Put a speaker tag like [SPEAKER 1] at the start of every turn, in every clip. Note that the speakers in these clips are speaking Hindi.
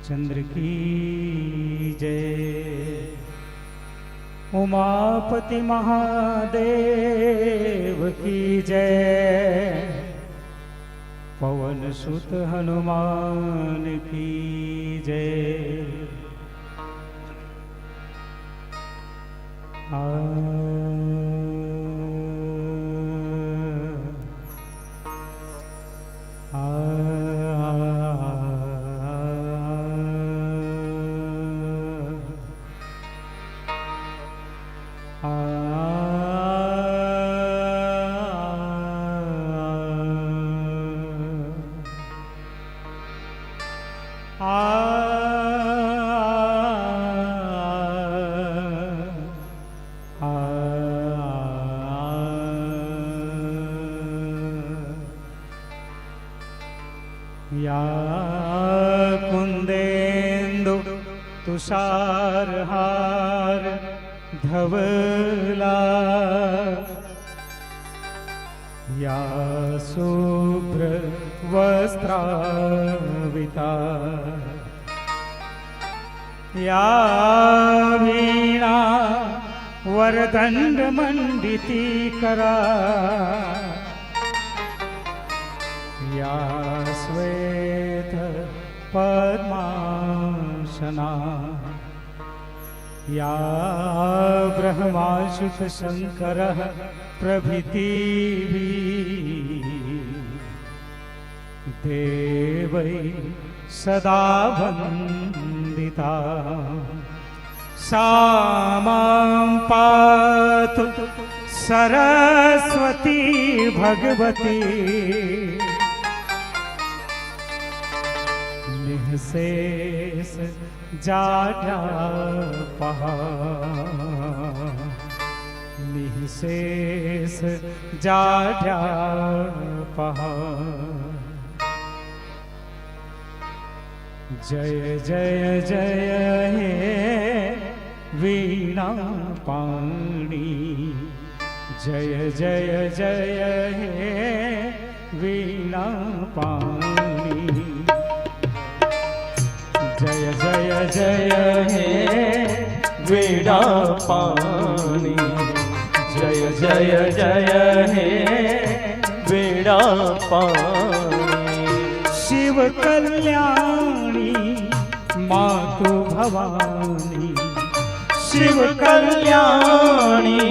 [SPEAKER 1] चंद्र की जय। उमापति महादेव की जय। पवन सुत हनुमान की जय। या कुंदेन्दु तुषारहार धवला, या शुभ्र वस्त्राविता, या वीणा वरदंड मंडिती करा, या श्वेत पद्मासना, या ब्रह्माशुत शंकरः प्रभृतिः देवै सदा वन्दिता। सा मां पातु सरस्वती भगवती, निःशेष जाड्यापहा, निःशेष जाड्यापहा। जय जय जय हे वीणा पाणी, जय जय जय हे वीणा पाणी। जय जय जय हे वीणा पाणी, जय जय जय हे वीणा पाणी। शिव कल्याणी मातु भवानी, शिव कल्याणी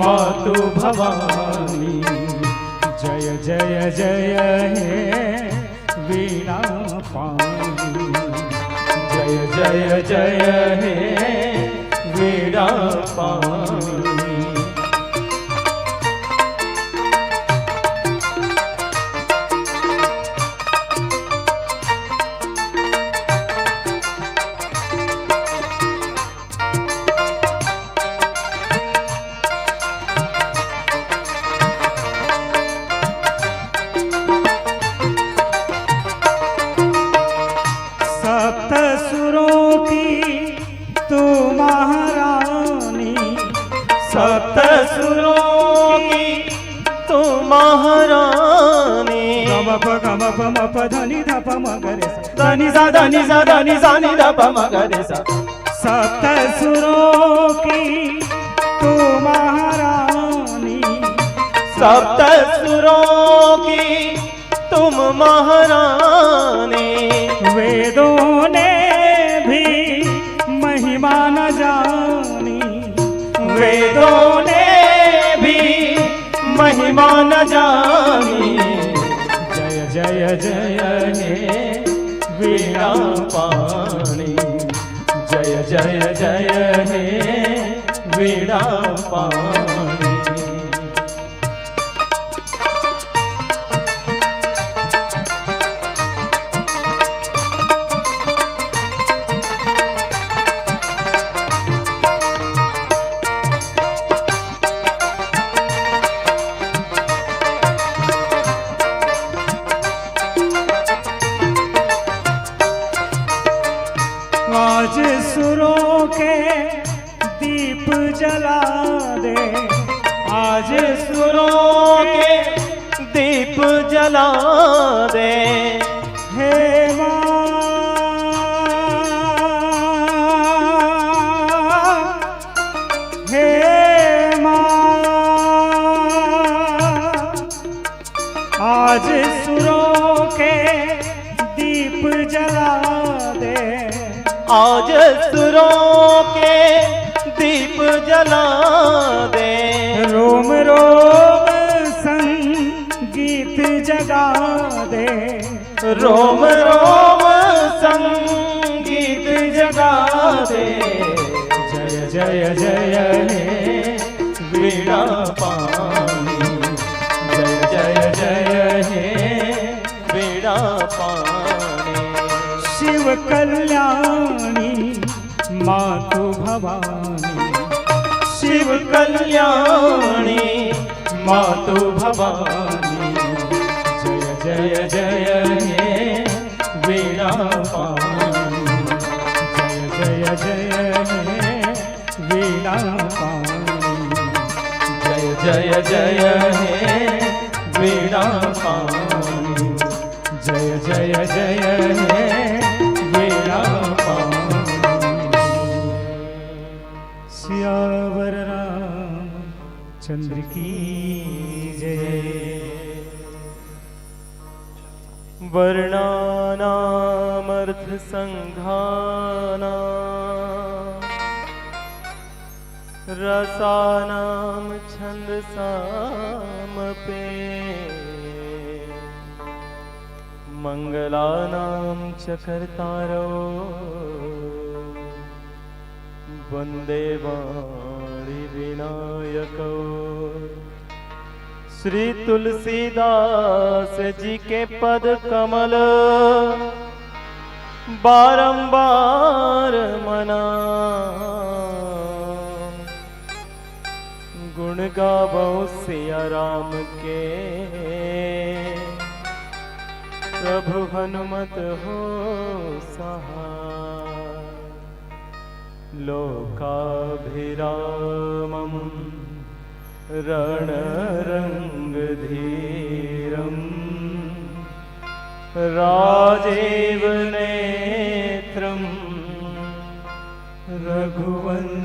[SPEAKER 1] मातु भवानी। जय जय जय हे वीणा पाणी, जय जय जय हे वीणा पाणी। सप्तसुरों की तू महारानी,
[SPEAKER 2] सप्तसुरों की तू महारानी।
[SPEAKER 1] गमप गमप मप धनि धप मगरे सा,
[SPEAKER 2] धनि सा धनि सा धनि सा नि धप मगरे सा।
[SPEAKER 1] सप्तसुरों की तू महारानी,
[SPEAKER 2] सप्तसुरों की तुम महारानी।
[SPEAKER 1] वेदों ने भी महिमा न जानी,
[SPEAKER 2] वेदों ने भी महिमा न जानी।
[SPEAKER 1] जय जय जय हे
[SPEAKER 2] वीणा पाणी, जय जय जय हे वीणा पाणी।
[SPEAKER 1] आज सुरों के दीप जला दे,
[SPEAKER 2] आज सुरों के दीप जला दे।
[SPEAKER 1] हे माँ
[SPEAKER 2] आज सुरों के दीप जला दे।
[SPEAKER 1] रोम रोम संगीत जगा दे।
[SPEAKER 2] रोम रोम संगीत जगा दे।
[SPEAKER 1] जय जय जय हे
[SPEAKER 2] वीणा पाणी, जय जय जय हे वीणा पाणी।
[SPEAKER 1] शिव कल्याणी मातु भवानी।
[SPEAKER 2] शिव कल्याणी मातु भवानी। जय जय जय हे वीणा पाणी।
[SPEAKER 1] जय जय हे वीणा पाणी।
[SPEAKER 2] जय जय हे वीणा पाणी।
[SPEAKER 1] जय जय जय हे वीणा पाणी। सियावर रामचंद्र की जय।
[SPEAKER 2] वर्णानामर्थ संघाना, रसानाम छंदसामपे, मंगलानां च कर्तारो वंदे वाणी विनायको। श्री तुलसीदास जी के पद कमल बारंबार मना। गुण गावो सिया राम के, प्रभु हनुमत हो सहाय। लोकाभिरामम् रणरंगधीरम्, राजीव नेत्रम्, रघुवंशनाथम्,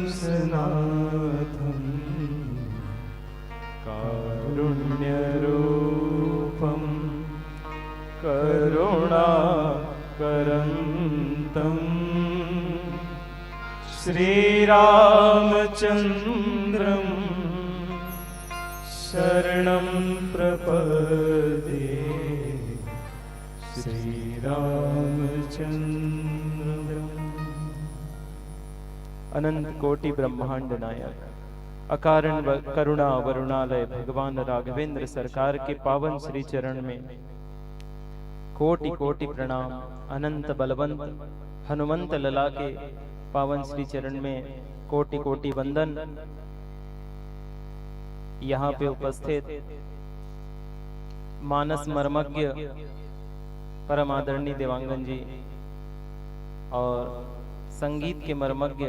[SPEAKER 2] कारुण्यरूपम्, करुणाकरन्तम्, श्रीरामचन्द्रम् शरणं प्रपद्ये। श्रीरामचन्द्रम्। अनंत कोटि ब्रह्मांड नायक, अकारण करुणा वरुणालय भगवान राघवेंद्र सरकार के पावन श्री चरण में कोटि कोटि प्रणाम। अनंत बलवंत हनुमंत लला के पावन श्री चरण में कोटि कोटि वंदन। यहाँ पे उपस्थित मानस मर्मज्ञ परम आदरणीय देवांगन जी और संगीत के मर्मज्ञ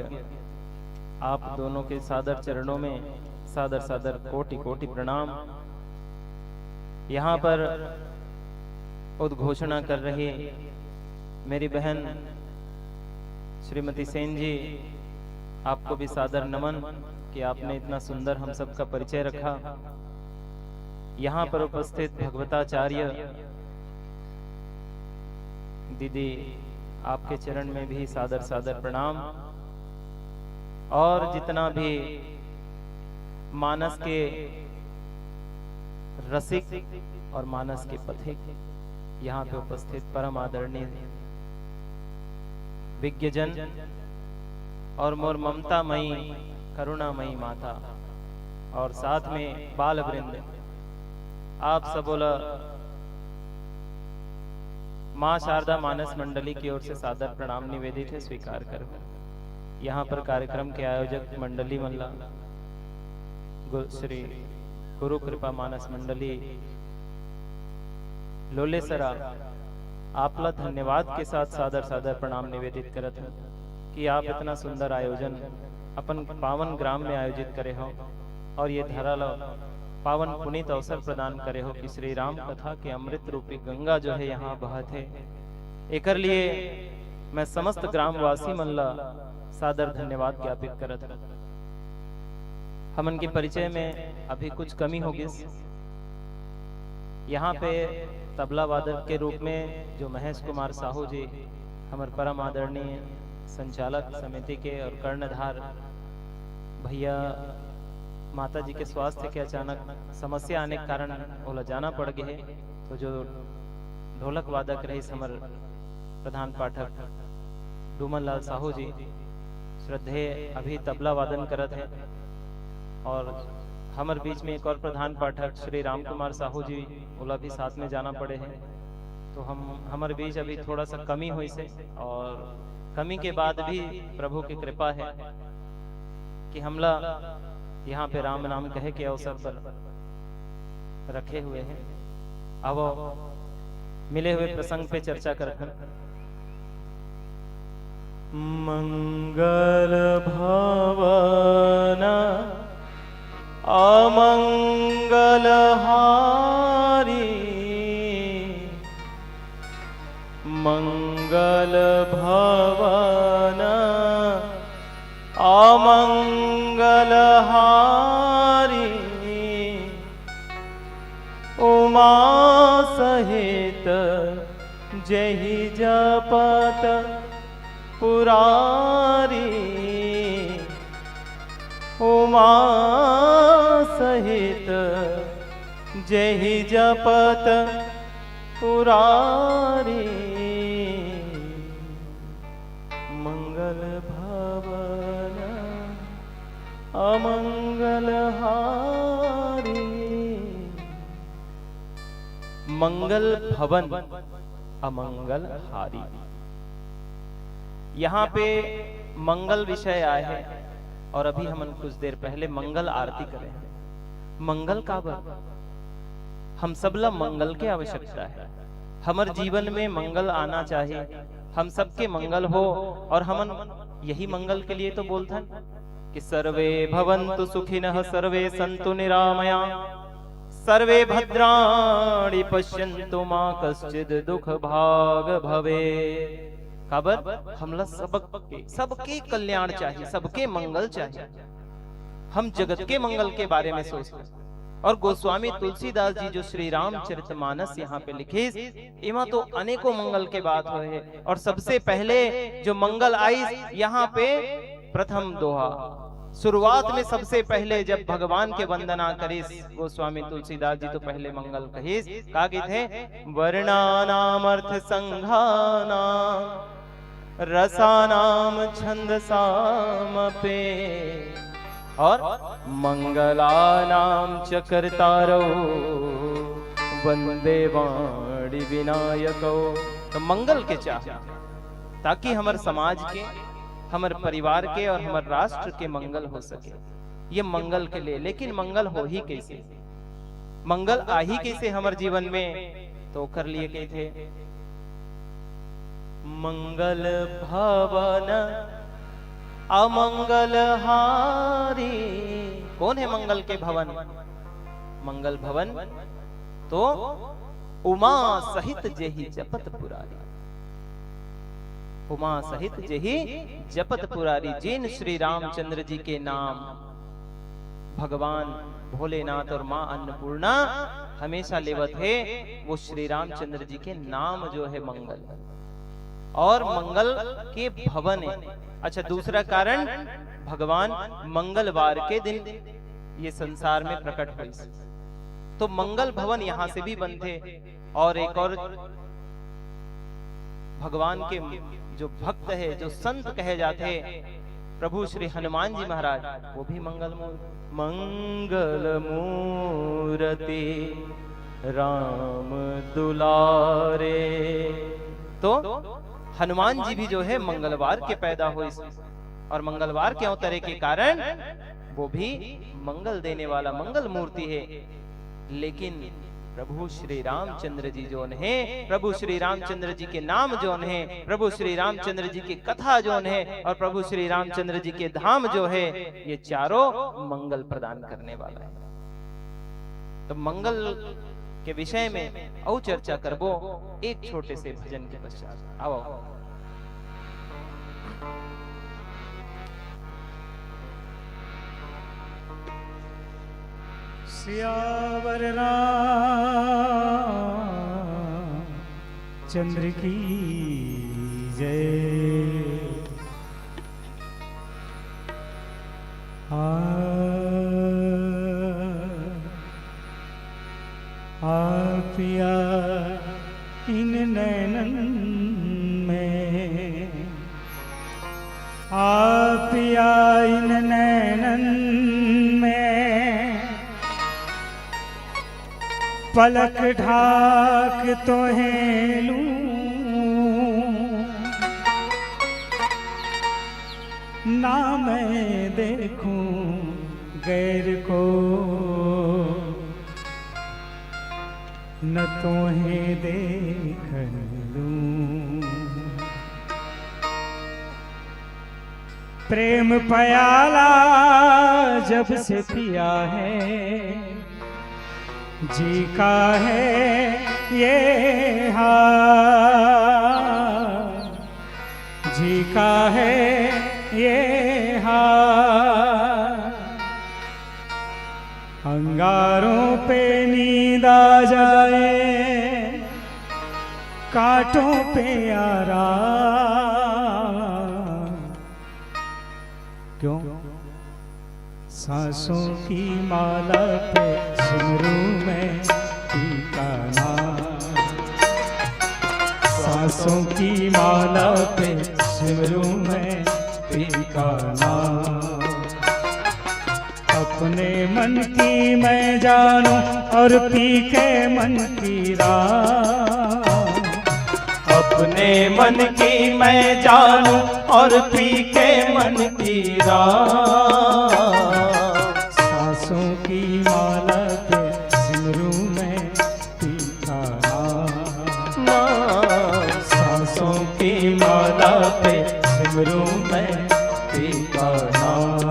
[SPEAKER 2] आप दोनों के सादर चरणों में सादर सादर कोटि कोटि प्रणाम। यहाँ पर उद्घोषणा कर रही मेरी बहन श्रीमती सेन जी, आपको भी सादर नमन कि आपने इतना सुंदर हम सबका परिचय रखा। यहाँ पर उपस्थित भगवताचार्य दीदी, आपके चरण में भी सादर सादर प्रणाम। और जितना भी मानस के रसिक और मानस के पथिक यहाँ पे उपस्थित परम आदरणीय विज्ञजन और मोर ममतामयी करुणामयी माता और साथ में बाल वृंद, आप सबोला माँ शारदा मानस मंडली की ओर से सादर प्रणाम निवेदित है, स्वीकार करो। यहाँ पर कार्यक्रम के आयोजक मंडली मल्ला श्री गुरु कृपा मानस मंडली लोलेसरा, आपला धन्यवाद के साथ सादर सादर प्रणाम निवेदित करत हूँ कि आप इतना सुंदर आयोजन अपन पावन ग्राम में आयोजित करे हो और ये धराला पावन पुनीत अवसर प्रदान करे हो कि श्री राम कथा के अमृत रूपी गंगा जो है यहाँ बहत है। एकर लिए मैं समस्त ग्रामवासी मल्ला सादर धन्यवाद ज्ञापित करत हूं। हमन के परिचय में अभी कुछ कमी होगी। यहाँ पे तबला वादक के रूप में जो महेश कुमार साहू जी हमारे परम आदरणीय संचालक समिति के और कर्णधार भैया माता जी के स्वास्थ्य के अचानक समस्या आने के कारण ओला जाना पड़ गए, तो जो ढोलक वादक रही हमर प्रधान पाठक डूमन लाल साहू जी श्रद्धेय अभी तबला वादन करत है, और हमर बीच में एक और प्रधान पाठक श्री राम कुमार साहू जी ओला भी साथ में जाना पड़े हैं। तो हमारे बीच अभी थोड़ा सा कमी हुई से, और कमी के बाद भी प्रभु की कृपा है कि हमला यहाँ पे राम नाम कहे के अवसर पर रखे हुए हैं। अब मिले हुए प्रसंग पे चर्चा करते हैं। मंगल भवन अमंगल हारी, मंगल भवन अमंगल हारी, उमा सहित जहि जपत पुरारी, उमा सहित जहि जपत पुरारी, मंगल भवन अमंगल हारी। मंगल भवन अमंगल हारी, यहाँ पे मंगल विषय आए हैं, और अभी हम कुछ देर पहले मंगल आरती करें। मंगल का बर हम सबला मंगल के आवश्यकता है। हमारे जीवन में मंगल आना चाहिए, हम सबके मंगल हो, और हम यही मंगल के लिए तो बोलते कि सर्वे भवन्तु सुखिनः, सर्वे सन्तु निरामया, सर्वे भद्राणि पश्यन्तु मा कश्चित् दुख भाग भवे। खबर हमला सबके कल्याण चाहिए, सबके मंगल चाहिए। हम जगत के मंगल के बारे में सोचते हैं। और गोस्वामी तुलसीदास जी जो श्री रामचरितमानस यहाँ पे लिखे, इमा तो अनेकों मंगल के बात हुए, और सबसे पहले जो मंगल आई यहाँ पे प्रथम दोहा शुरुआत में सबसे पहले जब भगवान के वंदना करिस गोस्वामी तुलसीदास जी तो पहले मंगल कहिस का गीत है, वर्णानामर्थ संघाना रसानाम छंदसामपे, और मंगलानाम चकर्तारो वंदे वाणी विनायको। तो मंगल के चाह ताकि हमारे समाज के, हमारे परिवार के और हमारे राष्ट्र के मंगल हो सके, ये मंगल के लिए। लेकिन मंगल हो ही कैसे, मंगल आ ही कैसे हमारे जीवन में, तो कर लिए कहे थे मंगल भवन अमंगल हारी। कौन है मंगल के भवन? मंगल भवन तो उमा सहित जेहि जपत पुरारी, उमा सहित जेहि जपत पुरारी। जिन श्री रामचंद्र जी के नाम भगवान भोलेनाथ और माँ अन्नपूर्णा हमेशा लेवत है, वो श्री रामचंद्र जी के नाम जो है मंगल, और मंगल के भवन है। अच्छा, दूसरा कारण भगवान मंगलवार के दिन ये संसार में प्रकट हुए, तो मंगल भवन यहां से भी बनते। और एक और भगवान के जो भक्त है, जो संत कहे जाते प्रभु श्री हनुमान जी महाराज, वो भी मंगल मूर्ति राम दुलारे। तो हनुमान जी भी जो है मंगलवार के पैदा हुए, और मंगलवार के अवतरे के कारण वो भी मंगल देने वाला मंगल मूर्ति है। लेकिन प्रभु श्री रामचंद्र जी जो है, प्रभु श्री रामचंद्र जी के नाम जो है, प्रभु श्री रामचंद्र जी की कथा जो है, और प्रभु श्री रामचंद्र जी के धाम जो है, ये चारों मंगल प्रदान करने वाला है। तो मंगल के विषय में और चर्चा करबो एक छोटे से भजन के पश्चात। आओ
[SPEAKER 1] सियावर चंद्र की जय। पिया इन नैनन में, पिया इन नैनन में, पलक ढाक तो है लूं, ना मैं देखूं गैर को, न तोहें देख लूं। प्रेम प्याला जब से पिया है, जी का है ये हाल, जी का है ये हाल। अंगारों पे नींद आ जाए, कांटों पे आराम, क्यों? सांसों की माला पे सिमरूं मैं टीका नाम, सांसों की माला पे सिमरूं मैं टीका नाम। अपने मन की मैं जानूं और पी के मन की राह,
[SPEAKER 2] अपने मन की मैं जानूं और पी के मन की राह।
[SPEAKER 1] सांसों की माला पे सिमरूं मैं टीका नाम,
[SPEAKER 2] सांसों की माला पे सिमरूं मैं टीका नाम।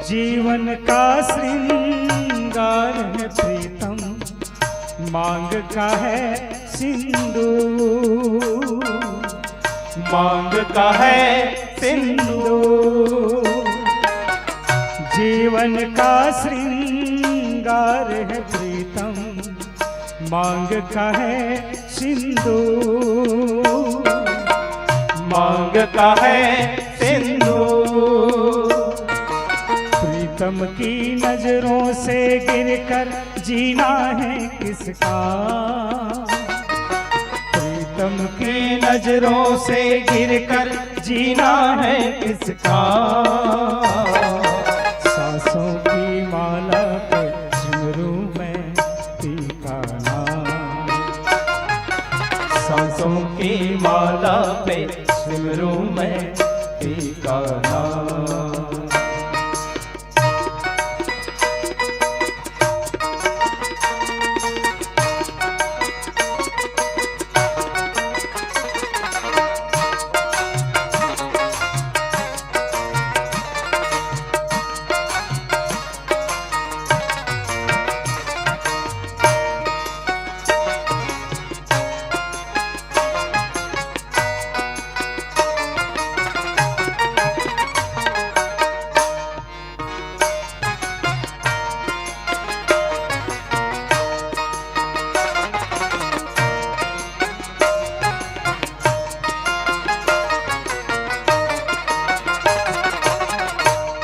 [SPEAKER 1] जीवन का श्रृंगार है प्रीतम, मांग का है सिंदूर,
[SPEAKER 2] मांग का है सिंदूर।
[SPEAKER 1] जीवन का श्रृंगार है प्रीतम, मांग का है सिंदूर,
[SPEAKER 2] मांग का है सिंदूर।
[SPEAKER 1] प्रीतम की नजरों से गिरकर जीना है किसका, प्रीतम की
[SPEAKER 2] नजरों से गिरकर जीना है किसका।
[SPEAKER 1] सांसों की माला पे सिमरूं मैं टीका नाम,
[SPEAKER 2] सांसों की माला पे सिमरूं मैं टीका नाम।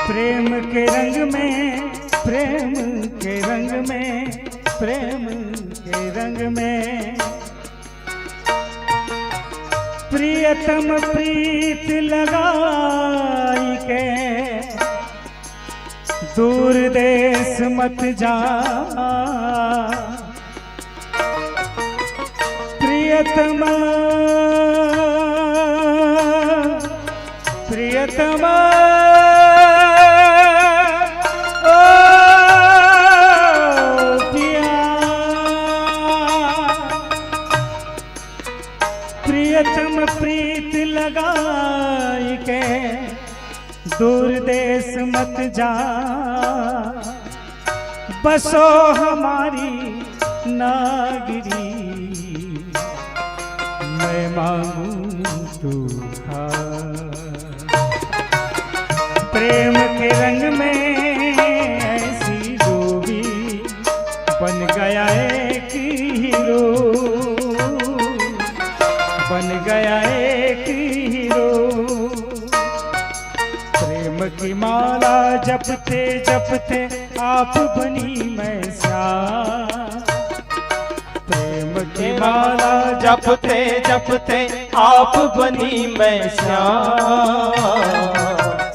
[SPEAKER 1] प्रेम के रंग में, प्रेम के रंग में, प्रेम के रंग में, प्रियतम प्रीत लगाई के दूर देश मत जा, प्रियतम प्रियतम प्रियतम प्रीत लगाई के दूर देश मत जा, बसो हमारी नागरी, मैं मांगू तू खा। प्रेम के रंग में ऐसी डूबी, बन गया एक हीरो, बन गया एक हीरो। प्रेम की माला जपते जपते आप बनी मैं श्याम, प्रेम की माला
[SPEAKER 2] जपते जपते आप बनी मैं श्याम।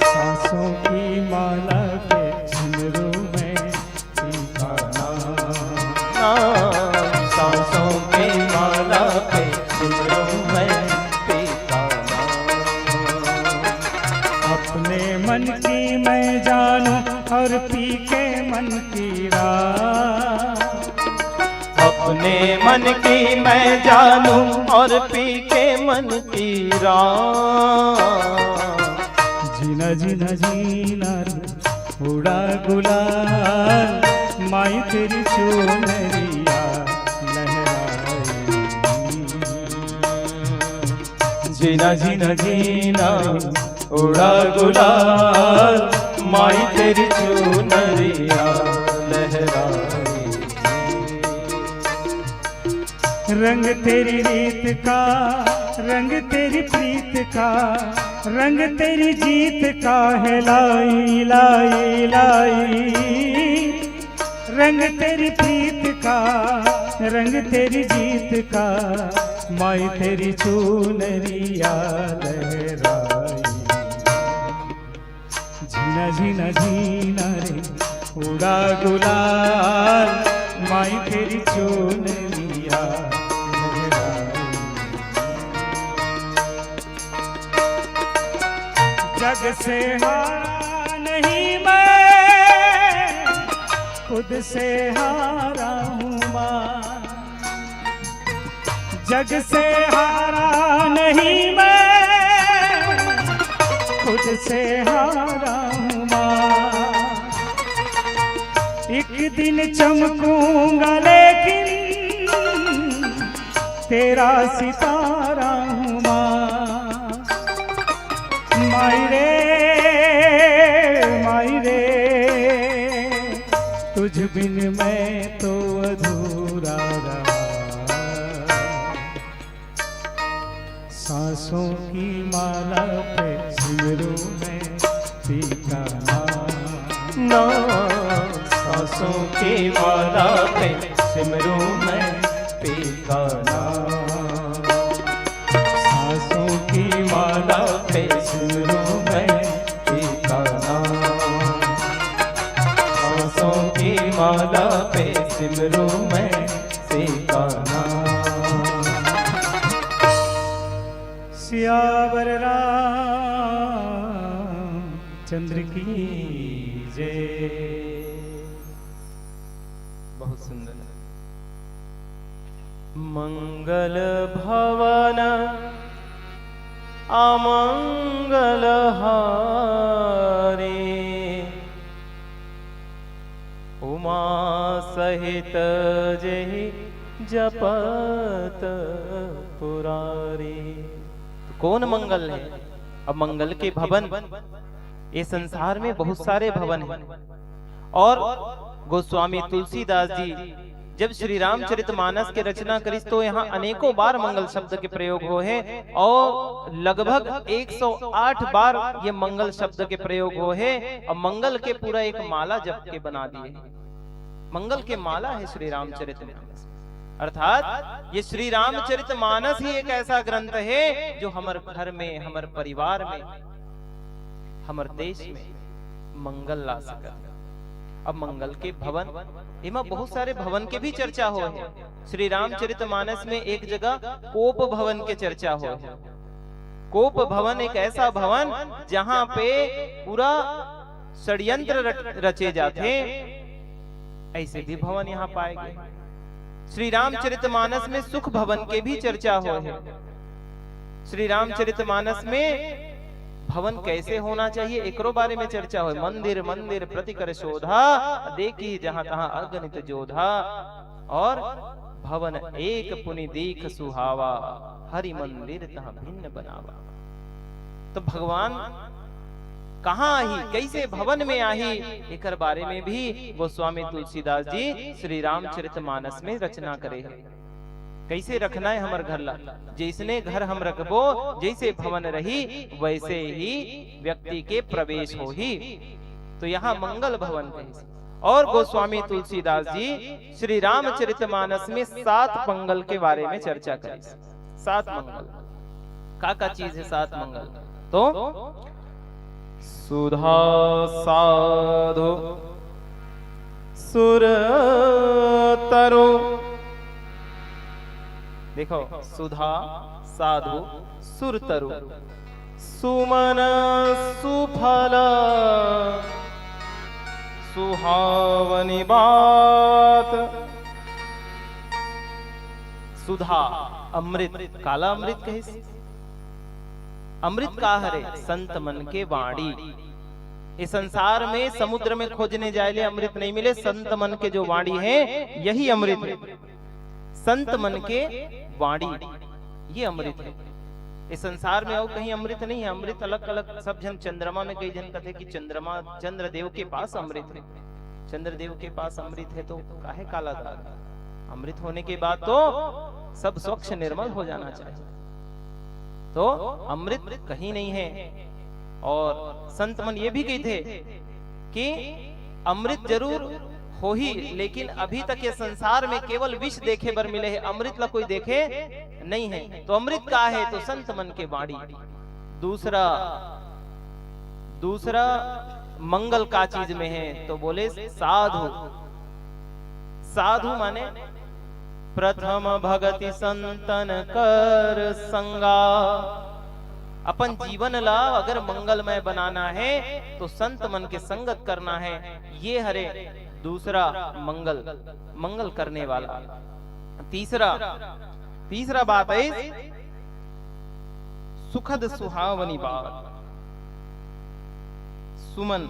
[SPEAKER 1] सांसों की माला के सिमरू में सीखा
[SPEAKER 2] नाम, सांसों की माला पे सिमरू में पीता नाम।
[SPEAKER 1] अपने मन की मैं जानूं और पी के मन की राह,
[SPEAKER 2] अपने मन की मैं जानूं और पी के मन की राह।
[SPEAKER 1] जीना जीना जीना रे उड़ा गुलाल, माई तेरी चुनरिया लहराई।
[SPEAKER 2] जीना जीना जीना उड़ा गुलाल, माई तेरी चुनरिया लहराई।
[SPEAKER 1] रंग तेरी रीत का, रंग तेरी प्रीत का, रंग तेरी जीत का है लाई लाई लाई। रंग तेरी प्रीत का, रंग तेरी जीत का, माई तेरी चुनरिया लहराई। जीना जीना जीना रे उड़ा गुलाल, माई तेरी चुनरिया लहराई। जग से हारा नहीं मैं, खुद से हारा हूँ माँ। जग से हारा नहीं मैं, खुद से हारा हूँ माँ। एक दिन चमकूंगा लेकिन तेरा सितारा हूँ माँ। माई रे तुझ बिन मैं तो अधूरा रहा। सांसों की माला पे सिमरू में पीता
[SPEAKER 2] नाम, सांसों की माला पे सिमरू में पीता नाम।
[SPEAKER 1] सांसों की
[SPEAKER 2] माला पे सिमरू में पीता नाम, सांसों की माला पे सिमरू में पीता नाम।
[SPEAKER 1] सियावर चंद्र की जय।
[SPEAKER 2] बहुत सुंदर। मंगल भवन अमंगल हारी, उमा सहित जहि जपत पुरारी। कौन मंगल है? अब मंगल के भवन, ये संसार में बहुत सारे भवन हैं। और गोस्वामी तुलसीदास जी जब श्री रामचरितमानस के रचना करी तो यहाँ अनेकों बार मंगल शब्द के प्रयोग हुए हैं और लगभग 108 बार ये मंगल शब्द के प्रयोग हुए हैं और मंगल के पूरा एक माला जप के बना दिए। मंगल के माला है श्री रामचरितमानस, अर्थात ये श्री रामचरितमानस ही एक ऐसा ग्रंथ है जो हमारे घर में, हमारे परिवार में, हमारे देश में मंगल ला सका। अब मंगल के भवन, इनमें बहुत सारे भवन के भी चर्चा हो है। श्री रामचरितमानस में एक जगह कोप भवन के चर्चा हो है। कोप भवन एक ऐसा भवन जहां पे पूरा षड्यंत्र रचे जाते, ऐसे भी भवन यहाँ पाए गए। श्री रामचरितमानस में सुख भवन के भी चर्चा हो है। श्री रामचरितमानस में भवन कैसे होना चाहिए एकरो बारे में चर्चा हो। मंदिर मंदिर प्रतिकर शोधा, देखी जहां तहां अगणित जोधा, और भवन एक पुनि दीख सुहावा, हरि मंदिर तहां भिन्न बनावा। तो भगवान कहाँ आही, कैसे भवन में आही, एकर बारे में भी गोस्वामी तुलसीदास जी श्री रामचरितमानस में रचना करे हैं। कैसे रखना है हमर घर ला, जैसने घर हम रखबो, जैसे भवन रही वैसे ही व्यक्ति के प्रवेश हो ही। तो यहाँ मंगल भवन कैसे, और गोस्वामी तुलसीदास जी श्री रामचरितमानस में 7 मंगल के बारे में चर्चा करें। 7 मंगल का चीज है 7 मंगल? तो सुधा साधु सुर तरु, देखो सुधा साधु सुर तरु, सुमन सुफल सुहावनी बात। सुधा अमृत, काला अमृत कहे, अमृत का हरे संत मन के वाणी। इस संसार में समुद्र में खोजने जाए अमृत नहीं मिले, संत मन के जो वाणी है यही अमृत है। संत मन के वाणी ये अमृत है। इस संसार में और कहीं अमृत नहीं है। अमृत अलग अलग, सब जन चंद्रमा में कई जन कहते कि चंद्रमा चंद्रदेव के पास अमृत है, चंद्रदेव के पास अमृत है, तो काहे काला दाग? अमृत होने के बाद तो सब स्वच्छ निर्मल हो जाना चाहिए। तो अमृत कहीं नहीं है। और संत मन ये भी कहते कि अमृत जरूर हो ही, लेकिन अभी तक ये संसार में केवल विष देखे बर मिले हैं, अमृत ला कोई देखे नहीं है। तो अमृत का है तो संत मन के वाणी। दूसरा मंगल का चीज में है, तो बोले साधु। साधु माने प्रथम भगति संतन कर संगा। अपन जीवन ला अगर मंगलमय बनाना है तो संत मन के संगत करना है। ये हरे दूसरा मंगल, मंगल करने वाला। तीसरा बात है सुखद सुहावनी बात। सुमन,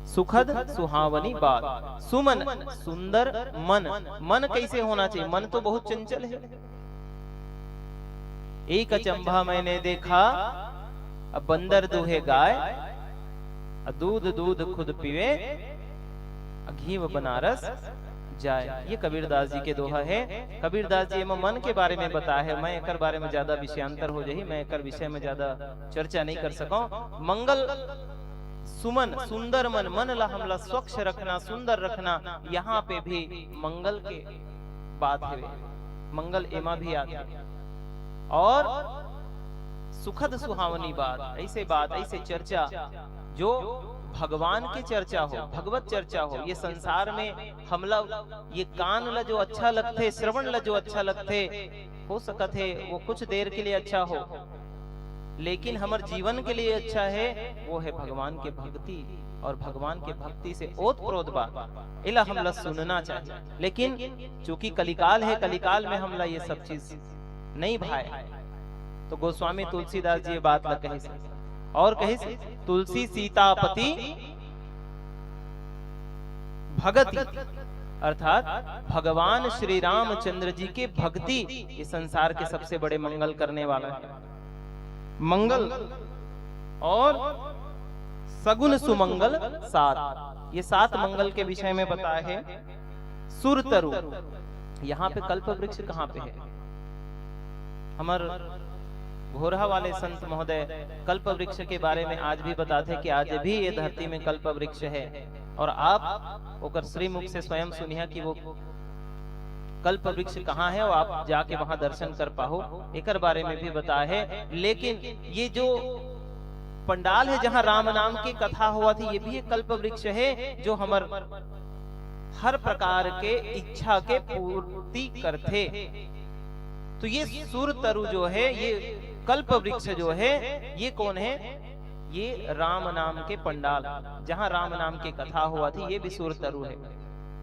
[SPEAKER 2] सुखद सुहावनी बात। सुमन सुंदर मन। मन कैसे होना चाहिए? मन तो बहुत चंचल है। एक अचंभा मैंने देखा, अब बंदर दूहे गाय, दूध दूध खुद पीवे, घी बनारस जाए। ये कबीरदास जी के दोहा है। कबीरदास जी में मन के बारे में बताया है। मैं एक बारे में ज्यादा विषयांतर हो जाही, मैं एक विषय में ज्यादा चर्चा नहीं कर सका। मंगल सुमन सुंदर मन, मन ला हमला स्वच्छ रखना, सुंदर रखना। यहाँ पे भी मंगल के बात है, मंगल एमा भी आते। और सुखद सुहावनी बात, ऐसे बात, ऐसे चर्चा जो भगवान की चर्चा हो, भगवत चर्चा हो। ये संसार में हमला ये कान ला जो अच्छा लगते, श्रवण ला जो अच्छा लगते, हो सकत है वो कुछ देर के लिए अच्छा हो, लेकिन हमारे जीवन के लिए अच्छा है वो है भगवान के भक्ति। और भगवान के भक्ति से ओत प्रोत बात इला हमला सुनना चाहिए। लेकिन चूंकि कलिकाल है, कलिकाल में हमला ये सब चीज नहीं भाए, तो गोस्वामी तुलसीदास जी ये बात ला कही से। और कही से तुलसी सीतापति भगति, अर्थात भगवान श्री रामचंद्र जी के भक्ति ये संसार के सबसे बड़े मंगल करने वाला है। मंगल और सगुन सुमंगल 7, ये 7 मंगल के विषय में बताया है। सुरतरु, यहाँ पे कल्प वृक्ष कहाँ पे है? हमार घोरहा वाले संत महोदय कल्प वृक्ष के बारे में आज भी बताते कि आज भी ये धरती में कल्प वृक्ष है। और आप ओकर श्रीमुख से स्वयं सुनिया कि वो कल्प वृक्ष कहाँ है, और आप जाके वहां दर्शन कर पाओ। एक बारे में भी बताया है। लेकिन ये जो पंडाल है जहाँ राम नाम की कथा हुआ थी, ये भी एक कल्प वृक्ष है जो हमार हर प्रकार के इच्छा के पूर्ति करते। तो ये सुरतरु जो है, ये कल्प वृक्ष जो है, ये कौन है? ये राम नाम के पंडाल जहाँ राम नाम की कथा हुआ थी, ये भी सुरतरु है।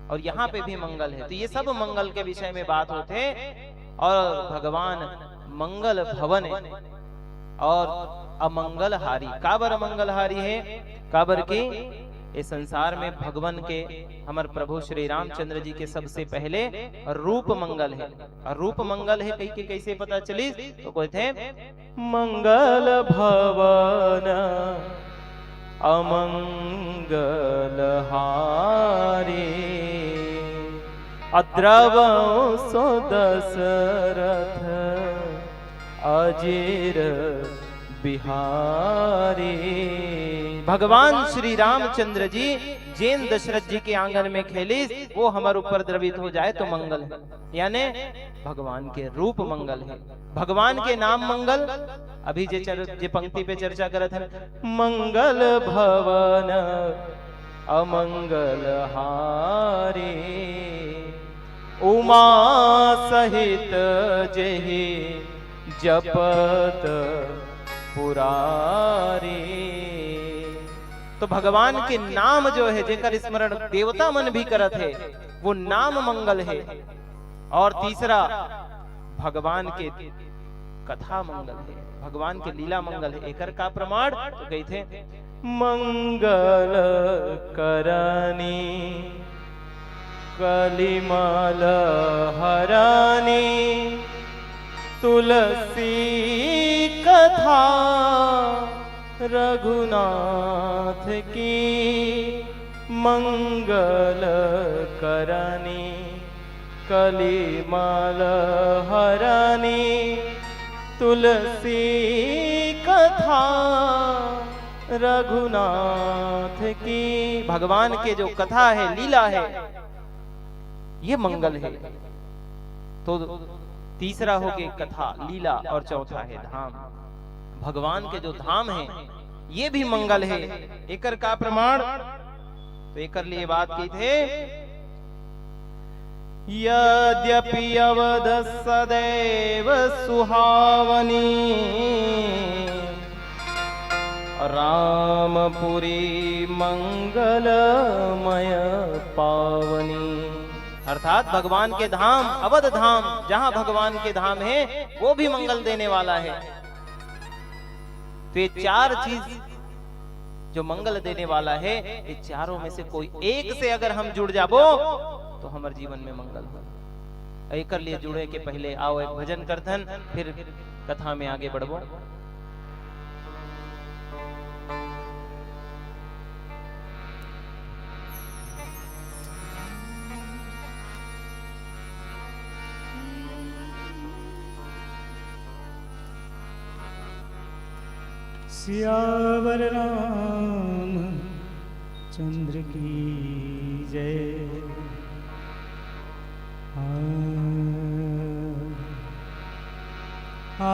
[SPEAKER 2] और यहाँ पे भी मंगल है। तो ये सब मंगल के विषय में बात होते। और भगवान मंगल भवन है। और अमंगलहारी। काबर अमंगलहारी है? काबर की इस संसार में भगवान के हमारे प्रभु श्री रामचंद्र जी के सबसे पहले रूप मंगल है। और रूप मंगल है कहीं के कैसे पता चली? तो कहते हैं मंगल भवन अमंगलहारी अद्रवंसो दशरथ अजीर बिहारी। भगवान श्री रामचंद्र जी जैन दशरथ जी के आंगन में खेली, वो हमारे ऊपर द्रवित हो जाए तो मंगल है। यानी भगवान के रूप मंगल है, भगवान के नाम मंगल। अभी जे पंक्ति पे चर्चा करत है, मंगल भवन अमंगलहारी उमा सहित जेहि जपत पुरारी। तो भगवान के नाम जो है जेकर स्मरण देवता मन भी करत है, वो नाम मंगल है। और तीसरा भगवान के कथा मंगल है, भगवान के लीला मंगल है। एकर का प्रमाण? तो कही थे मंगल करनी कलिमल हरानी तुलसी कथा रघुनाथ की मंगल करनी कलिमल हरानी तुलसी कथा रघुनाथ की। भगवान के जो कथा है, लीला है, ये मंगल है। तो तीसरा हो गया कथा लीला और चौथा है धाम। भगवान के जो धाम है ये भी मंगल है। एकर का प्रमाण? तो एकर लिए बात की थे यद्यपि अवध सदैव सुहावनी रामपुरी मंगलमय पावनी। अर्थात भगवान के धाम, अवध धाम, जहां भगवान के धाम है वो भी मंगल देने वाला है। तो ये चार चीज जो मंगल देने वाला है, ये चारों में से कोई एक से अगर हम जुड़ जाबो तो हमारे जीवन में मंगल हो। एक कर लिए जुड़े के पहले आओ एक भजन करथन, फिर कथा में आगे बढ़बो।
[SPEAKER 1] सियावर राम चंद्र की जय। आ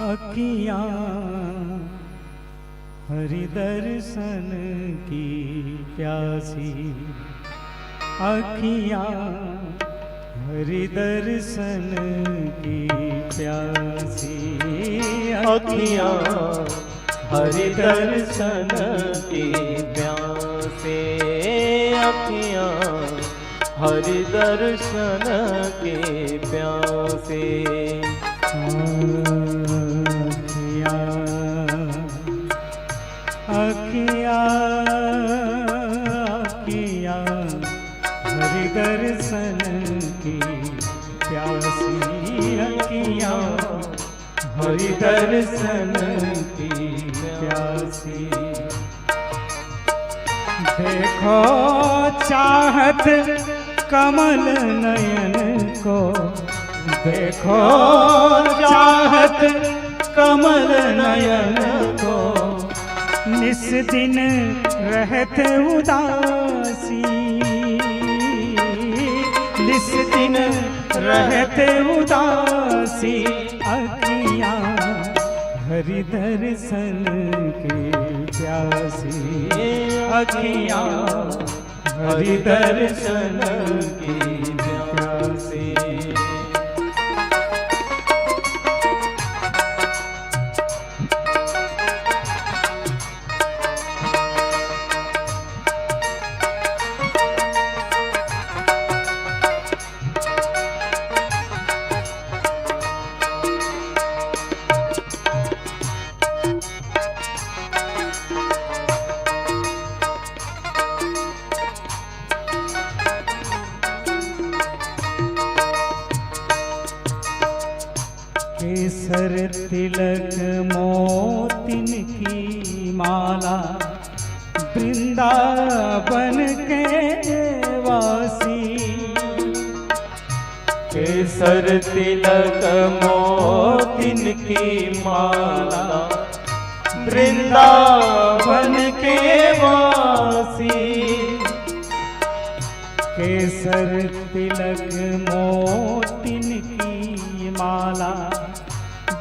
[SPEAKER 1] अखियाँ हरि दर्शन की प्यासी, अखियाँ हरि दर्शन की प्यासी,
[SPEAKER 2] अखियाँ हरि दर्शन की प्यासे, अखियाँ हरि दर्शन के प्यासे।
[SPEAKER 1] हरि दर्शन की प्यासी, अखियाँ हरि दर्शन की प्यासी। देखो चाहत कमल नयन को, देखो चाहत कमल नयन को, निस दिन रहत उदासी, निस दिन रहत उदासी। अखियाँ हरि दर्शन की प्यासी, अखियाँ
[SPEAKER 2] हरि दर्शन की प्यासे।
[SPEAKER 1] केसर तिलक मोतिन की माला, वृंदावन के वासी।
[SPEAKER 2] केसर तिलक मोतिन की माला, वृंदावन के वासी।
[SPEAKER 1] केसर तिलक मोतिन की माला,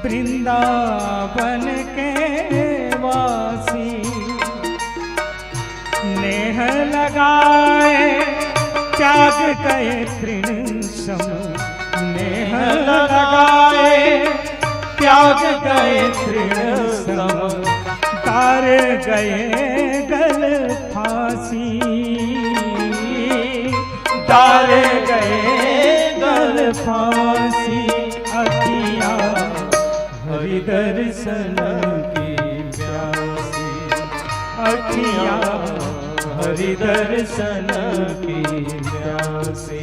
[SPEAKER 1] वृंदावन के वासी। नेह लगाए त्याग गए तृण सम, नेह लगाए त्याग गए तृण सम। तार गए गल फांसी, तार गए गल फांसी। अखियाँ हरि दर्शन की प्यासी, अखियाँ हरि दर्शन की प्यासी।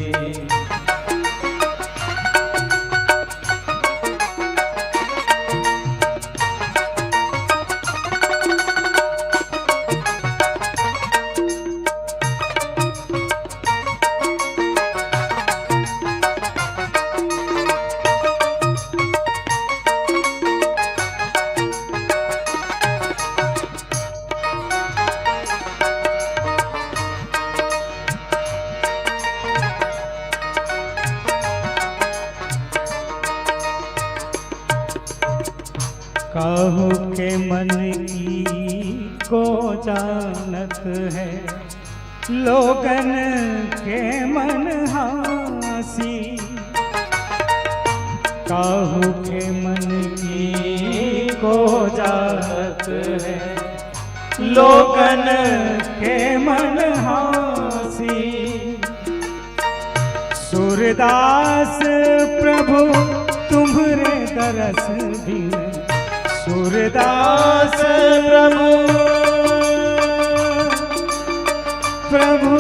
[SPEAKER 1] काहू के मन की को जानत है, लोगन के मन हासी। काहू के मन की को जानत है, लोगन के मन हासी। सूरदास प्रभु तुम्हरे दरस बिन, सूरदास प्रभु प्रभु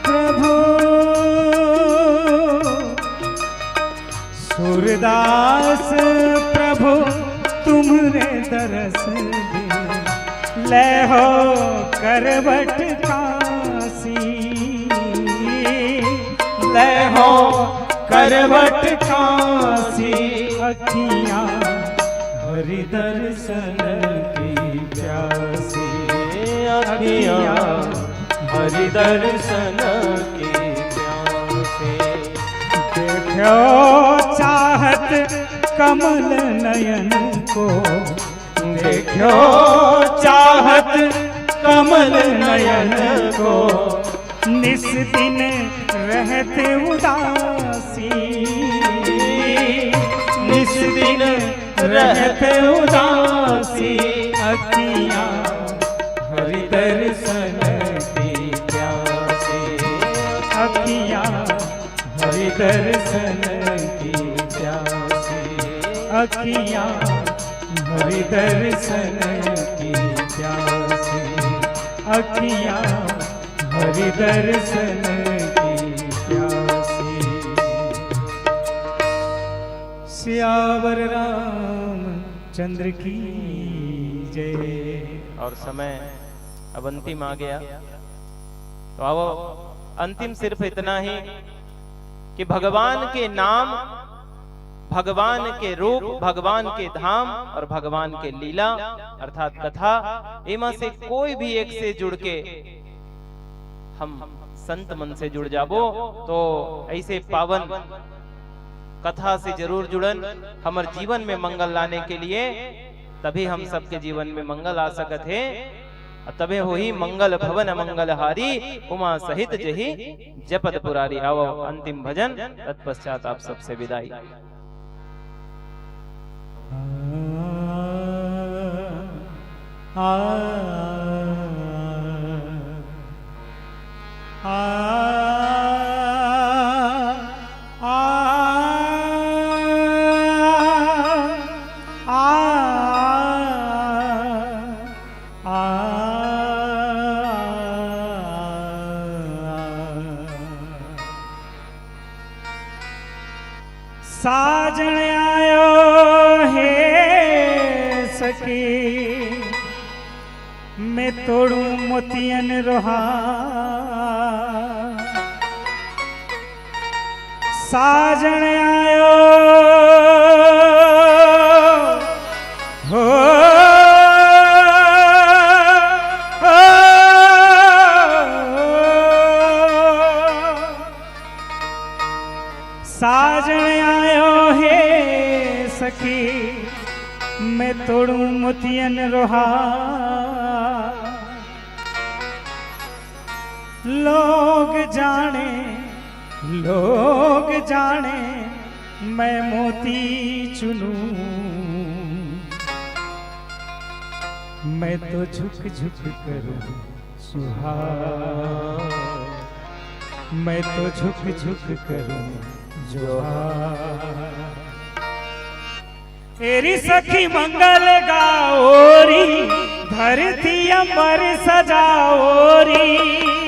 [SPEAKER 1] प्रभु। सूरदास प्रभु तुम्हरे दरस बिन, ले हो करवट कासी, ले हो करवट कासी। अखियाँ हरि दर्शन की प्यासी, अखियाँ हरि दर्शन की प्यासी। देखो चाहत कमल नयन को, देखो चाहत कमल नयन को। निस दिन रहते उदासी, निस दिन रहते उदासी। अखियाँ हरि दर्शन की प्यासी, अखियाँ हरि दर्शन की प्यासी। अखियाँ हरि दर्शन की प्यासी, अखियाँ हरि दर्शन की प्यासी। सियावर रामचंद्र की जय।
[SPEAKER 2] और समय अब अंतिम आ गया, तो अब अंतिम सिर्फ इतना ही कि भगवान के नाम, भगवान के रूप, भगवान के धाम और भगवान के लीला अर्थात कथा, इमा से कोई भी एक से जुड़ के हम संत मन से जुड़ जाबो तो ऐसे पावन कथा से जरूर जुड़न। हमारे जीवन में मंगल लाने के लिए तभी हम सबके जीवन में मंगल आ सकत है। तबे हो ही मंगल भवन मंगलहारी, उमा सहित जही जपत पुरारी। आओ अंतिम भजन, तत्पश्चात आप सबसे विदाई।
[SPEAKER 1] साजन आयो है सखी, मैं तोड़ू मोतियन रोहा। साजन आयो हो साजन आयो है सखी, मैं तोड़ू मोतियन रोहा। लोग जाने मैं मोती चुनूं, मैं तो झुक झुक करूं सुहाग, मैं तो झुक झुक करूं जोहार। तेरी सखी मंगल गाओरी, धरती अंबर सजाओरी।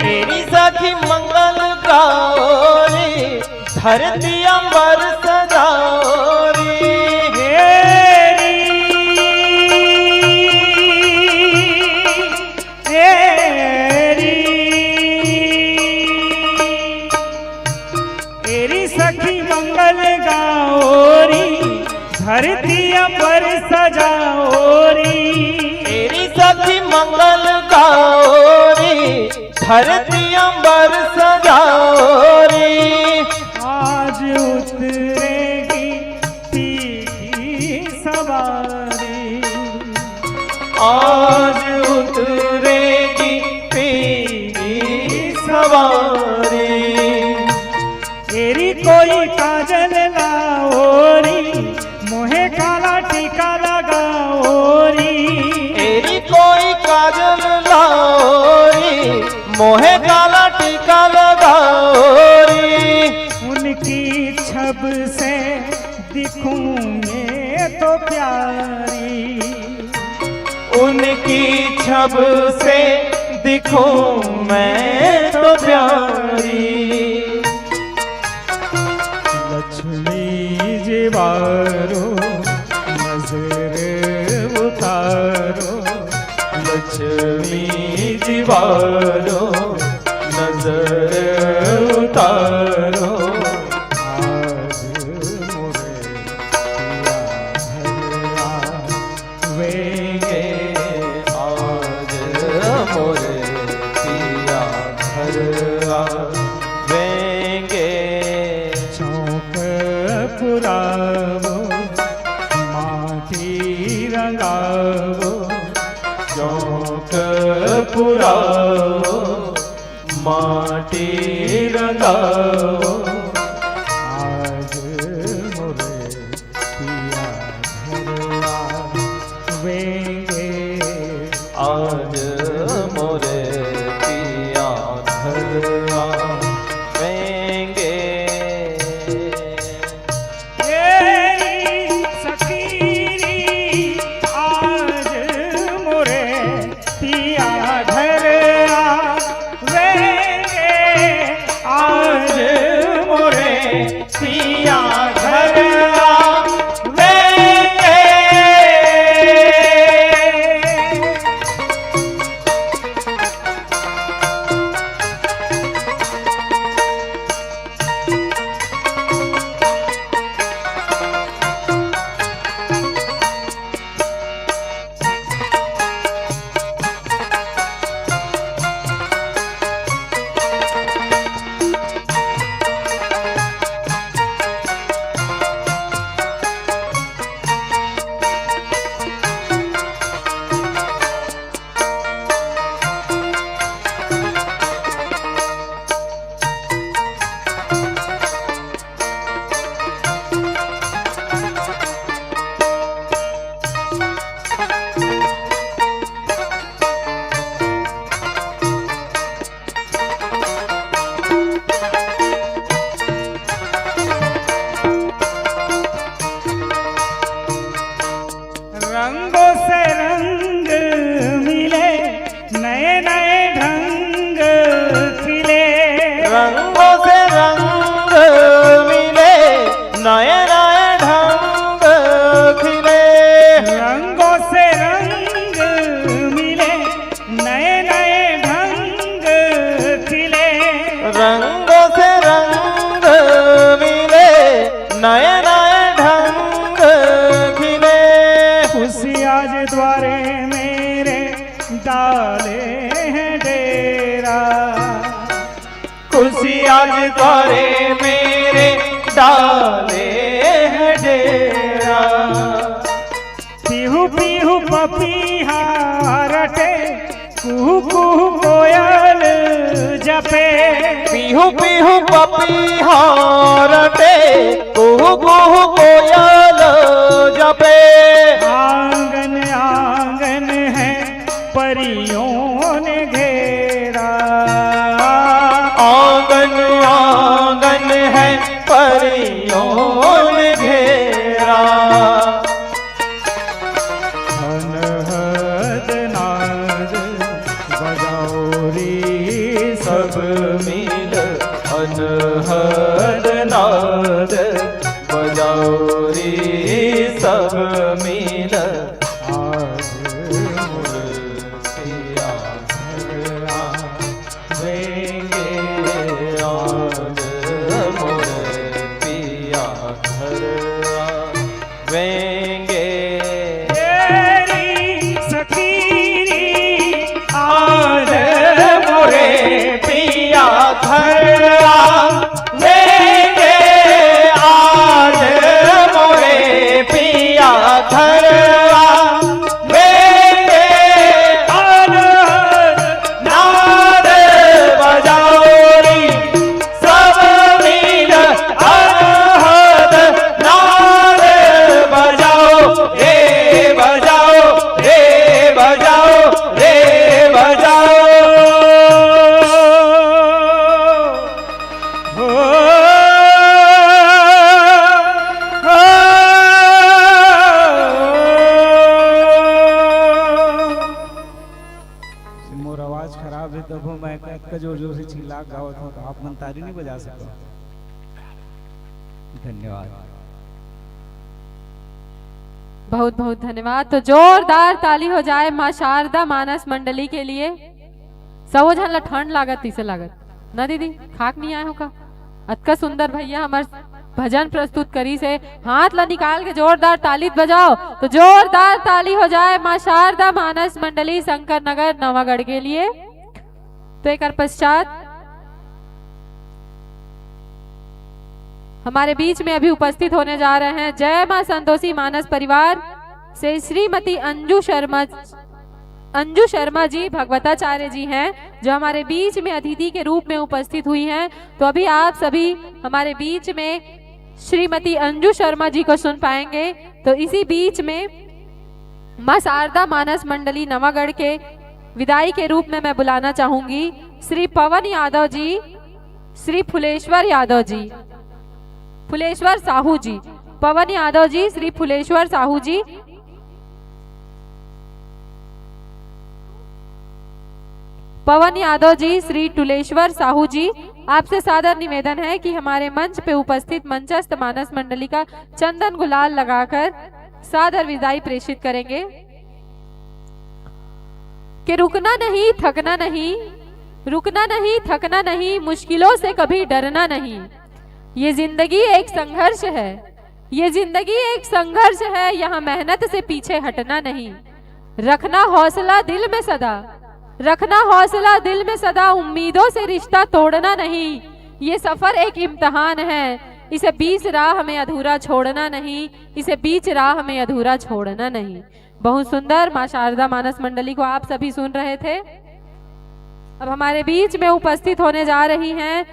[SPEAKER 2] तेरी सखी मंगल गाओरी, धरती अंबर सजाओरी।
[SPEAKER 1] तेरी सखी मंगल गाओरी, धरती अंबर सजाओरी।
[SPEAKER 2] तेरी सखी मंगल गाओरी, धरती अंबर सजाओरी।
[SPEAKER 1] आज उतरेगी तीखी सवारी,
[SPEAKER 2] आज उतरेगी तीखी सवारी।
[SPEAKER 1] तेरी कोई काजल लाओरी, मोहे काला टीका लगाओरी।
[SPEAKER 2] तेरी कोई काजल लाओरी, मोहे काला टीका लगाओरी।
[SPEAKER 1] उनकी छब से दिखूं मैं तो प्यारी,
[SPEAKER 2] उनकी छब से दिखूं मैं तो प्यारी।
[SPEAKER 1] लक्ष्मी जीवारो नजर उतारो,
[SPEAKER 2] लक्ष्मी जीवारो नजर उतारो।
[SPEAKER 1] आज मोरे पिया
[SPEAKER 2] वेंगे, आज मोरे पिया घर आवेंगे।
[SPEAKER 1] चौक पुरावो माटी रंगावो,
[SPEAKER 2] चौक पुराओ माटी रंगाओ।
[SPEAKER 1] आज मोरे पिया घर आवेंगे।
[SPEAKER 2] आज मोरे पिया घर आवेंगे।
[SPEAKER 1] तेरी सखीरी आज मोरे पिया घर आवेंगे। आज रंगों से रंग मिले, नए नए ढंग खिले।
[SPEAKER 2] रंगों से रंग मिले, नए नए ढंग खिले।
[SPEAKER 1] रंगों से रंग मिले, नए नए ढंग खिले।
[SPEAKER 2] रंगों से रंग मिले, नए नए ढंग खिले।
[SPEAKER 1] खुशी आज द्वारे मेरे डाले हैं डेरा।
[SPEAKER 2] खुशी आज द्वारे मेरे डाले हैं डेरा।
[SPEAKER 1] पीहू पीहू पपीहा रटे, कुहू कुहू कोयल जपे।
[SPEAKER 2] पीहू पीहू पपीहा रटे, कुहू कुहू कोयल जपे।
[SPEAKER 1] आंगन आंगन है परियों ने घेरा।
[SPEAKER 2] आंगन आंगन है परियों ने घेरा।
[SPEAKER 1] अनहद नाद बजाओ रे
[SPEAKER 2] सब मिल अनहद नाद बजाओ रे सब मिल।
[SPEAKER 1] आज
[SPEAKER 2] मूर्तियाँ वेंगे आज मूर्तियाँ घर वेंगे।
[SPEAKER 1] तेरी सखीरी
[SPEAKER 2] आज मोरे पिया घर वेंगे। आज मोरे पिया घर वेंगे। नाद बजाओ री सब मिल अनहद नाद बजाओ रे बजाओ रे बजाओ रे बजाओ।
[SPEAKER 1] मोर आवाज खराब है, तब मैं का जोर जोर से चिल्ला गावत हूँ, तो आप मन तारी नहीं बजा सकते। धन्यवाद।
[SPEAKER 3] बहुत बहुत धन्यवाद। तो जोरदार ताली हो जाए माँ शारदा मानस मंडली के लिए। सब झन ला ठंड लागत तीसे लागत ना दीदी, खाक नहीं आए हो का। अतका सुंदर भैया हमार भजन प्रस्तुत करी से हाथ ला निकाल के जोरदार ताली बजाओ। तो जोरदार ताली हो जाए माँ शारदा मानस मंडली शंकर नगर नवागढ़ के लिए। तो एक पश्चात हमारे बीच में अभी उपस्थित होने जा रहे हैं जय मां संतोषी मानस परिवार से श्रीमती अंजू शर्मा जी भगवताचार्य जी हैं, जो हमारे बीच में अतिथि के रूप में उपस्थित हुई हैं। तो अभी आप सभी हमारे बीच में श्रीमती अंजू शर्मा जी को सुन पाएंगे। तो इसी बीच में मां शारदा मानस मंडली नवागढ़ के विदाई के रूप में मैं बुलाना चाहूंगी श्री पवन यादव जी, श्री फुलेश्वर यादव जी, फुलेश्वर साहू जी, पवन यादव जी, श्री फुलेश्वर साहू जी, पवन यादव जी, श्री टुलेश्वर साहू जी। आपसे सादर निवेदन है कि हमारे मंच पे उपस्थित मंचस्थ मानस मंडली का चंदन गुलाल लगाकर सादर विदाई प्रेषित करेंगे। कि रुकना नहीं, थकना नहीं, रुकना नहीं, थकना नहीं, मुश्किलों से कभी डरना नहीं। ये जिंदगी एक संघर्ष है, ये जिंदगी एक संघर्ष है, यहाँ मेहनत से पीछे हटना नहीं। रखना हौसला दिल में सदा, रखना हौसला दिल में सदा, उम्मीदों से रिश्ता तोड़ना नहीं। ये सफर एक इम्तिहान है, इसे बीच राह में अधूरा छोड़ना नहीं, इसे बीच राह में अधूरा छोड़ना नहीं। बहुत सुंदर माँ शारदा मानस मंडली को आप सभी सुन रहे थे। अब हमारे बीच में उपस्थित होने जा रही हैं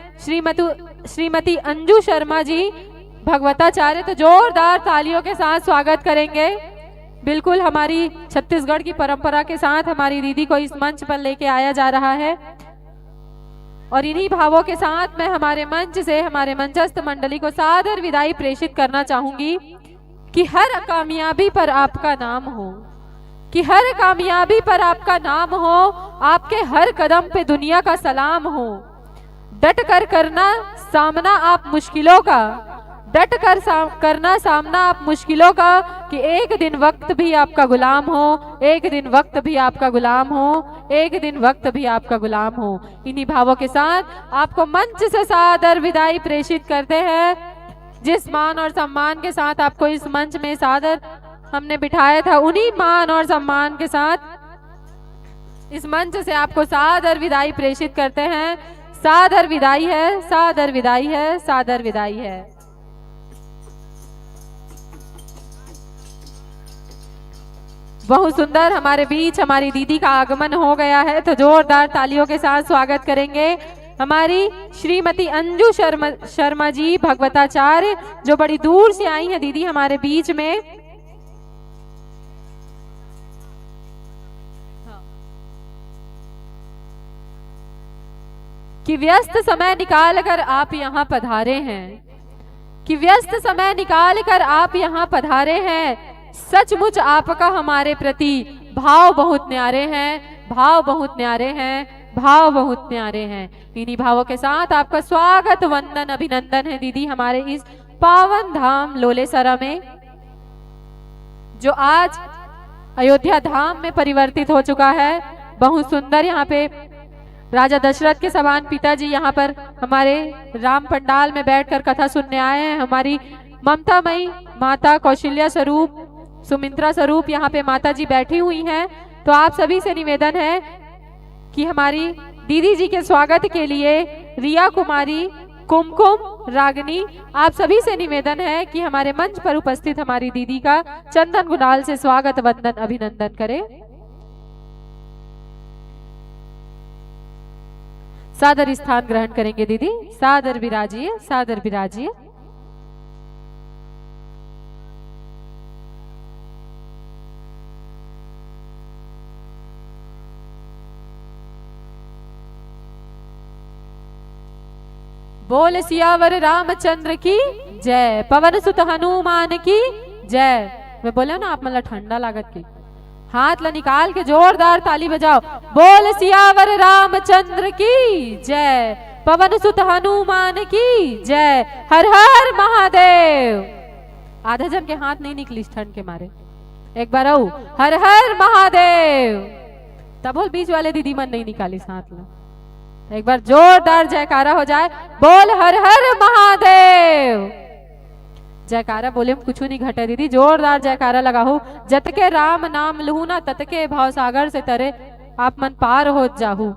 [SPEAKER 3] श्रीमती अंजू शर्मा जी भगवताचार्य। तो जोरदार तालियों के साथ स्वागत करेंगे। बिल्कुल हमारी छत्तीसगढ़ की परंपरा के साथ हमारी दीदी को इस मंच पर लेके आया जा रहा है। और इन्हीं भावों के साथ मैं हमारे मंच से हमारे मंचस्थ मंडली को सादर विदाई प्रेषित करना चाहूंगी कि हर कामयाबी पर आपका नाम हो, कि हर कामयाबी पर आपका नाम हो, आपके हर कदम पे दुनिया का सलाम हो। डट कर करना सामना आप मुश्किलों का, डट कर करना सामना आप मुश्किलों का, कि एक दिन वक्त भी आपका गुलाम हो, एक दिन वक्त भी आपका गुलाम हो, एक दिन वक्त भी आपका गुलाम हो। इन्हीं भावों के साथ आपको मंच से सादर विदाई प्रेषित करते हैं। जिस मान और सम्मान के साथ आपको इस मंच में सादर हमने बिठाया था, उन्हीं मान और सम्मान के साथ इस मंच से आपको सादर विदाई प्रेषित करते हैं। सादर विदाई है, सादर विदाई है, सादर विदाई है। बहुत सुंदर हमारे बीच हमारी दीदी का आगमन हो गया है, तो जोरदार तालियों के साथ स्वागत करेंगे हमारी श्रीमती अंजू शर्मा जी भगवताचार्य, जो बड़ी दूर से आई हैं दीदी हमारे बीच में। कि व्यस्त समय निकाल कर आप यहाँ पधारे हैं, कि व्यस्त समय निकाल कर आप यहाँ पधारे हैं। सचमुच आपका हमारे प्रति भाव बहुत न्यारे हैं, भाव बहुत न्यारे हैं, भाव बहुत न्यारे हैं। इन्हीं भावों के साथ आपका स्वागत वंदन अभिनंदन है दीदी हमारे इस पावन धाम लोलेसरा में, जो आज अयोध्या धाम में परिवर्तित हो चुका है। बहुत सुंदर यहाँ पे राजा दशरथ के समान पिताजी यहाँ पर हमारे राम पंडाल में बैठकर कथा सुनने आए हैं। हमारी ममतामयी माता कौशल्या स्वरूप, सुमित्रा स्वरूप यहाँ पे माता जी बैठी हुई हैं। तो आप सभी से निवेदन है कि हमारी दीदी जी के स्वागत के लिए रिया कुमारी, कुमकुम, रागनी, आप सभी से निवेदन है कि हमारे मंच पर उपस्थित हमारी दीदी का चंदन गुलाल से स्वागत वंदन अभिनंदन करें। सादर स्थान ग्रहण करेंगे दीदी, सादर विराजिए, सादर विराजिए। बोल सियावर रामचंद्र की जय, पवन सुत हनुमान की जय। मैं बोला ना आप मतलब ठंडा लागत की, हाथ ला निकाल के जोरदार ताली बजाओ। बोल सियावर रामचंद्र की जय, पवन सुत हनुमान की जय, हर हर महादेव। आधा जन के हाथ नहीं निकली ठंड के मारे, एक बार आओ, हर हर महादेव। तब बोल बीच वाले दीदी मन नहीं निकाली हाथ ला, एक बार जोरदार जयकारा हो जाए, बोल हर हर महादेव। जयकारा बोले कुछ नहीं घटे दीदी, जोरदार जयकारा लगा हो। जत के राम नाम लहू ना तत के भाव सागर से तरे, आप मन पार हो जाहू।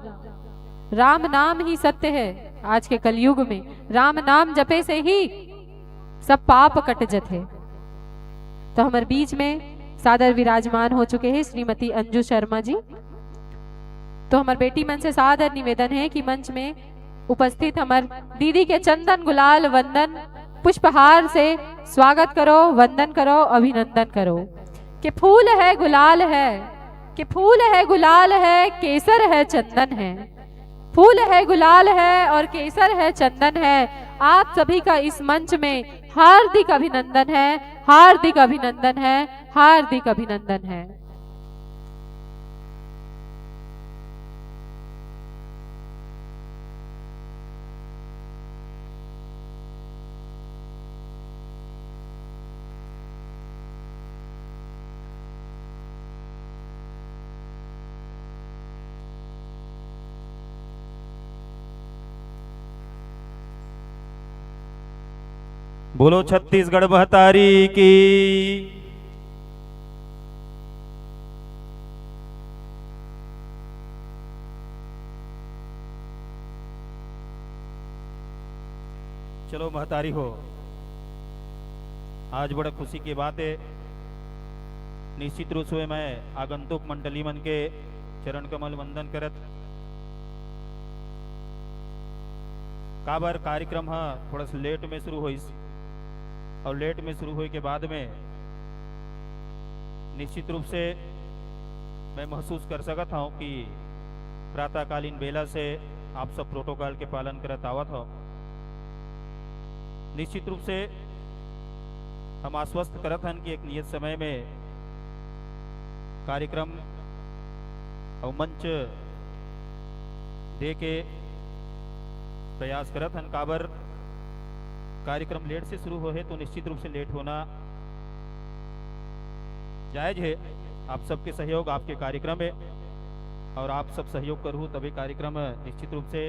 [SPEAKER 3] राम नाम ही सत्य है, आज के कलयुग में राम नाम जपे से ही सब पाप कट जते। तो हमारे बीच में सादर विराजमान हो चुके हैं श्रीमती अंजू शर्मा जी। तो हमारे बेटी मन से सादर निवेदन है कि मंच में उपस्थित हमारे दीदी के चंदन गुलाल वंदन पुष्पहार से स्वागत करो, वंदन करो, अभिनंदन करो। कि फूल है गुलाल है, कि फूल है गुलाल है, केसर है चंदन है, फूल है गुलाल है और केसर है चंदन है। आप सभी का इस मंच में हार्दिक अभिनंदन है, हार्दिक अभिनंदन है, हार्दिक अभिनंदन है।
[SPEAKER 4] बोलो छत्तीसगढ़ महतारी की। चलो महतारी हो, आज बड़ा खुशी की बात है। निश्चित रूप से मैं आगंतुक मंडली मन के चरण कमल वंदन करत। काबर कार्यक्रम थोड़ा सा लेट में शुरू हुई और लेट में शुरू होने के बाद में निश्चित रूप से मैं महसूस कर सकता हूँ कि प्रातःकालीन बेला से आप सब प्रोटोकॉल के पालन करत आवत हो। निश्चित रूप से हम आश्वस्त करत हन कि एक नियत समय में कार्यक्रम और मंच दे के प्रयास करत हन। काबर कार्यक्रम लेट से शुरू हो है तो निश्चित रूप से लेट होना जायज है। आप सबके सहयोग आपके कार्यक्रम है और आप सब सहयोग करूँ तभी कार्यक्रम निश्चित रूप से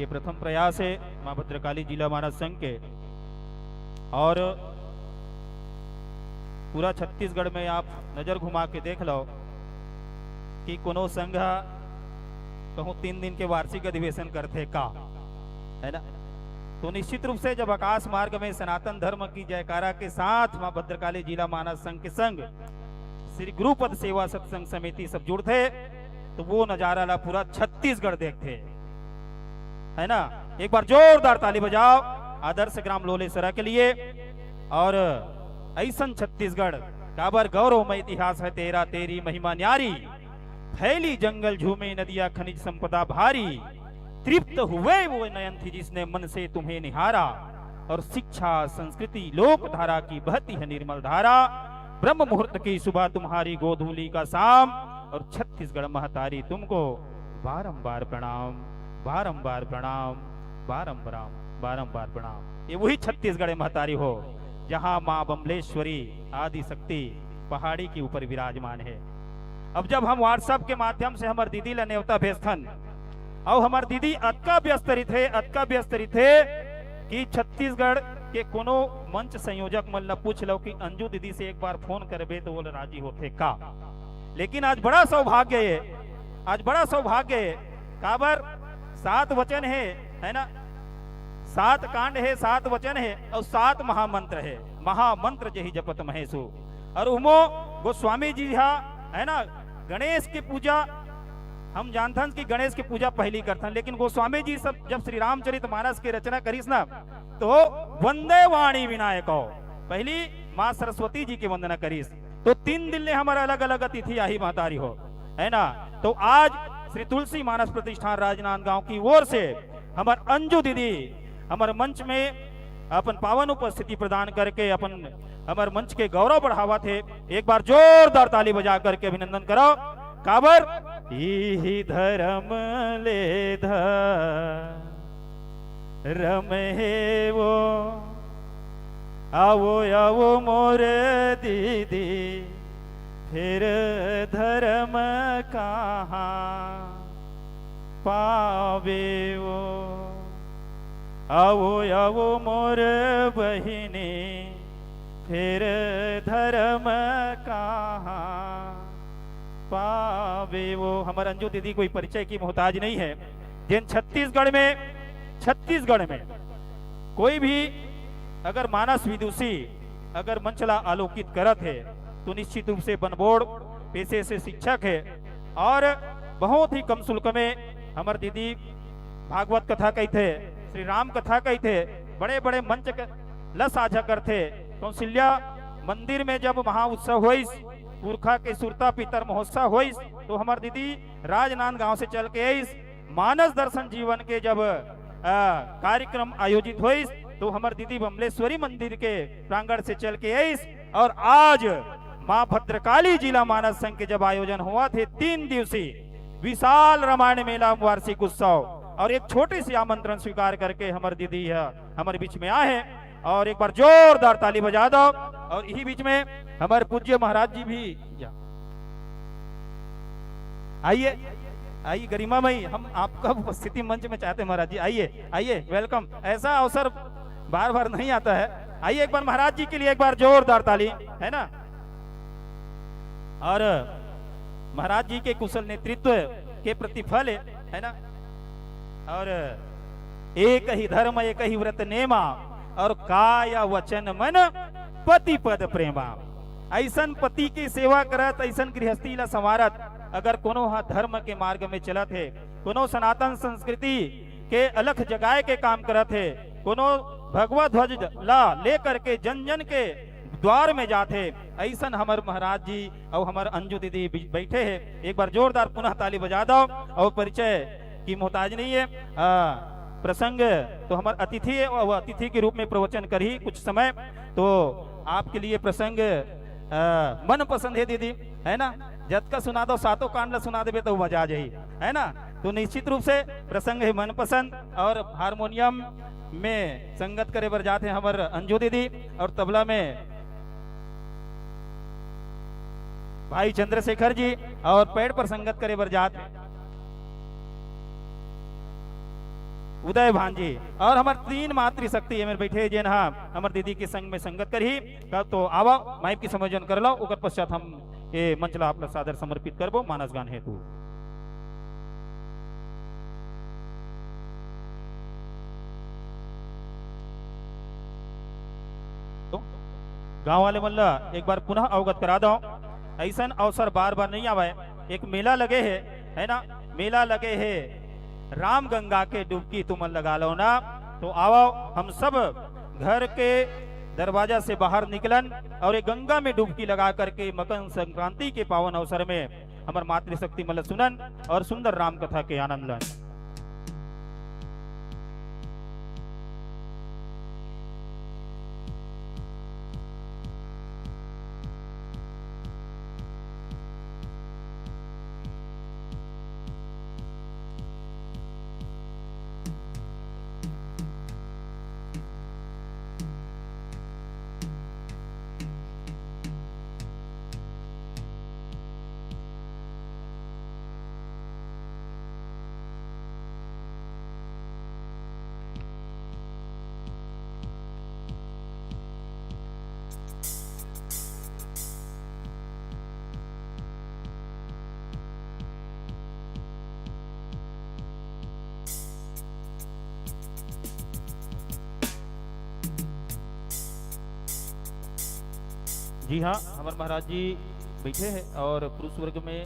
[SPEAKER 4] ये प्रथम प्रयास है माँ भद्रकाली जिला मानस संघ के। और पूरा छत्तीसगढ़ में आप नजर घुमा के देख लो कि कोनो संघ कहूँ 3 दिन के वार्षिक अधिवेशन करते का, है ना। तो निश्चित रूप से जब आकाश मार्ग में सनातन धर्म की जयकारा के साथ माँ भद्रकाली जिला मानस संघ के संग श्री गुरुपद सेवा सत्संग समिति सब जुड़ते तो वो नजारा ला पूरा छत्तीसगढ़ देखते, है ना। एक बार जोरदार ताली बजाओ आदर्श ग्राम लोलेसरा के लिए। और ऐसन छत्तीसगढ़ काबर गौरवमय इतिहास है तेरा, तेरी महिमा न्यारी, फैली जंगल झूमे नदियां खनिज संपदा भारी, तृप्त हुए वो नयन थी जिसने मन से तुम्हें निहारा, और शिक्षा संस्कृति लोक धारा की बहती है निर्मल धारा, ब्रह्म मुहूर्त की सुबह तुम्हारी गोधूली का शाम, और छत्तीसगढ़ महतारी तुमको बारंबार प्रणाम, बारंबार प्रणाम, बारंबार प्रणाम। ये वही छत्तीसगढ़ महतारी हो जहां मां बमलेश्वरी आदि शक्ति पहाड़ी के ऊपर विराजमान है। अब जब हम व्हाट्सएप के माध्यम से हमार दीदी ला न्योता भेजथन और हमार दीदी अतका व्यस्त थे कि छत्तीसगढ़ के कोनो मंच संयोजक मन ला पूछ लो कि अंजू दीदी से एक बार फोन करबे तो वो राजी होते का। लेकिन आज बड़ा सौभाग्य है, काबर 7 वचन है ना, 7 कांड है, 7 वचन है और 7 महामंत्र है। महामंत्र जही जपत महेशु। और उमो गोस्वामी जी है ना, गणेश की पूजा हम जानथन कि गणेश की पूजा पहली करथन, लेकिन गोस्वामी जी सब जब श्री रामचरितमानस की रचना करीस ना तो वंदे वाणी विनायको पहली माँ सरस्वती जी की वंदना करीस। तो 3 दिन ले हमारा अलग अलग अतिथि आही महतारी हो, है ना। तो आज श्री तुलसी मानस प्रतिष्ठान राजनांदगांव की ओर से हमार अंजू दीदी हमारे मंच में अपन पावन उपस्थिति प्रदान करके अपन हमारे मंच के गौरव बढ़ावा थे। एक बार जोरदार ताली बजा करके अभिनंदन करो। काबर ही धर्म ले धर्म है वो, आओ मोर दीदी फिर धर्म कहाँ पावे वो, आओ मोर बहिनी फिर धर्म कहाँ पावे वो। हमारे अंजू दीदी कोई परिचय की मोहताज नहीं है। जिन छत्तीसगढ़ में कोई भी अगर मानस विदुषी अगर मंचला आलोकित करत है तो निश्चित रूप से बनबोड़ पेशे से शिक्षक है और बहुत ही कम शुल्क में हमारे दीदी भागवत कथा कहते, श्री राम कथा कहते, बड़े बड़े मंच ल साझा करते। कौशल्या मंदिर में जब महाउत्सव होइस, पुरखा के सुरता पितर महोत्सव होइस, तो हमार दीदी राजनांदगांव से चल के आइस। मानस दर्शन जीवन के जब कार्यक्रम आयोजित होइस तो हमार दीदी बमलेश्वरी मंदिर के प्रांगण से चल के आइस। और आज माँ भद्रकाली जिला मानस संघ के जब आयोजन हुआ थे 3 दिवसीय विशाल रामायण मेला वार्षिक उत्सव, और एक छोटे से आमंत्रण स्वीकार करके हमारे दीदी हमारे बीच में आए हैं। और एक बार जोरदार ताली बजा दो। और यही बीच में हमारे पूज्य महाराज जी भी आइए गरिमा मई, हम आपका उपस्थिति मंच में चाहते हैं महाराज जी। आइए वेलकम। ऐसा अवसर बार बार नहीं आता है। आइए एक बार महाराज जी के लिए एक बार जोरदार ताली, है ना। और महाराज जी के कुशल नेतृत्व के प्रतिफल है ना। और एक ही धर्म एक ही व्रत नेमा, और काया वचन मन पति पद प्रेमा। ऐसन पति की सेवा करत, ऐसन गृहस्थी ला संवारत, अगर कोनो धर्म के मार्ग में चलत है, कोनो सनातन संस्कृति के अलख जगाए के काम करत है, कोनो भगवा ध्वज ला ले करके जन जन के द्वार में जाते, ऐसन हमार महाराज जी और हमार अंजू दीदी बैठे हैं। एक बार जोरदार पुनः ताली बजा दो। और परिचय की मोहताज नहीं है, प्रसंग तो हमारे अतिथि है और अतिथि के रूप में प्रवचन कर ही कुछ समय। तो आपके लिए प्रसंग मन पसंद है दीदी, है ना। जत का सुना दो सातों कांड सुना देवे तो मजा आ जाई, है ना। तो निश्चित रूप से प्रसंग है मन पसंद। और हारमोनियम में संगत करे बर जाते हैं हमारे अंजू दीदी, और तबला में भाई चंद्रशेखर जी, और पेड़ पर संगत करे बर जाते उदय भांजी। और हमार 3 मातृशक्ति है मेरे बैठे जेन हमार दीदी के संग में संगत करी। तो आवा माइप की समझन कर लो, ओकर पश्चात हम ये मंचला आपका सादर समर्पित करबो मानस गान हेतु। तो गांव वाले मल्ला एक बार पुनः अवगत करा दो, ऐसा अवसर बार बार नहीं आवे। एक मेला लगे है ना, मेला लगे है राम गंगा के डुबकी तुम लगा लो ना। तो आओ हम सब घर के दरवाजा से बाहर निकलन और एक गंगा में डुबकी लगा करके मकर संक्रांति के पावन अवसर में हमार मातृशक्ति मल सुनन और सुंदर राम कथा के आनंद लन। जी हाँ, हमारे महाराज जी बैठे हैं और पुरुष वर्ग में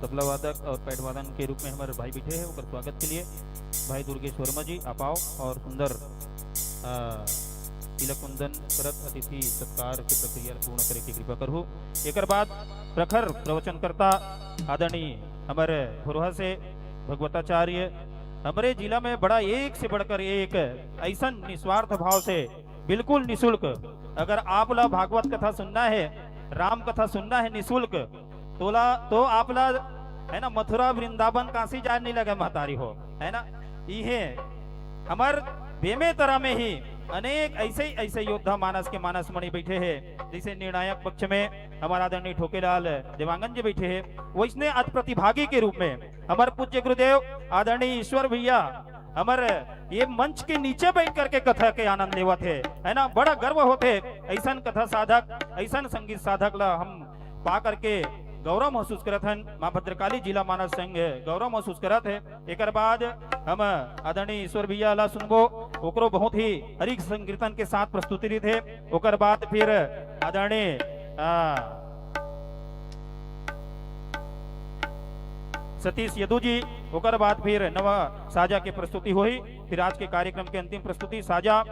[SPEAKER 4] तबला वादक और पैड वादन के रूप में हमारे भाई बैठे हैं। उनका स्वागत के लिए भाई दुर्गेश वर्मा जी आप आओ और सुंदर तिलक वंदन करत अतिथि सत्कार के प्रक्रिया पूर्ण करे की कृपा करू। एक बाद प्रखर प्रवचन करता आदरणीय हमारे भोरहा से भगवताचार्य हमारे जिला में बड़ा एक से बढ़कर एक ऐसा निस्वार्थ भाव से बिल्कुल निशुल्क, अगर आप ला भागवत कथा सुनना है, राम कथा सुनना है निशुल्क, तो आप ला है ना मथुरा वृंदावन काशी जाने नहीं लगे महतारी हो, है ना। ये हमार बेमे तरह में ही अनेक ऐसे योद्धा मानस के मानस मणि बैठे हैं। जैसे निर्णायक पक्ष में हमारा आदरणीय ठोकेलाल देवांगन जी बैठे हैं, वैसने आज प्रतिभागी के रूप में हमारे पूज्य गुरुदेव आदरणीय ईश्वर भैया हमारे ये मंच के नीचे बैठ करके कथा के आनंद लेवत है ना। बड़ा गर्व होते ऐसा कथा साधक, ऐसा संगीत साधक ला हम पा करके गौरव महसूस करत हन। माँ भद्रकाली जिला मानस संघ गौरव महसूस करत है। एक बाद हम आदरणीय ईश्वर भैया ला सुनबो, ओकरो बहुत ही हरिक संकीर्तन के साथ प्रस्तुति थे। ओकर बाद फिर आदरणीय सतीश यदु जी, ओकर बाद फिर नवा साजा के प्रस्तुति हुई। फिर आज के कार्यक्रम के अंतिम प्रस्तुति साजा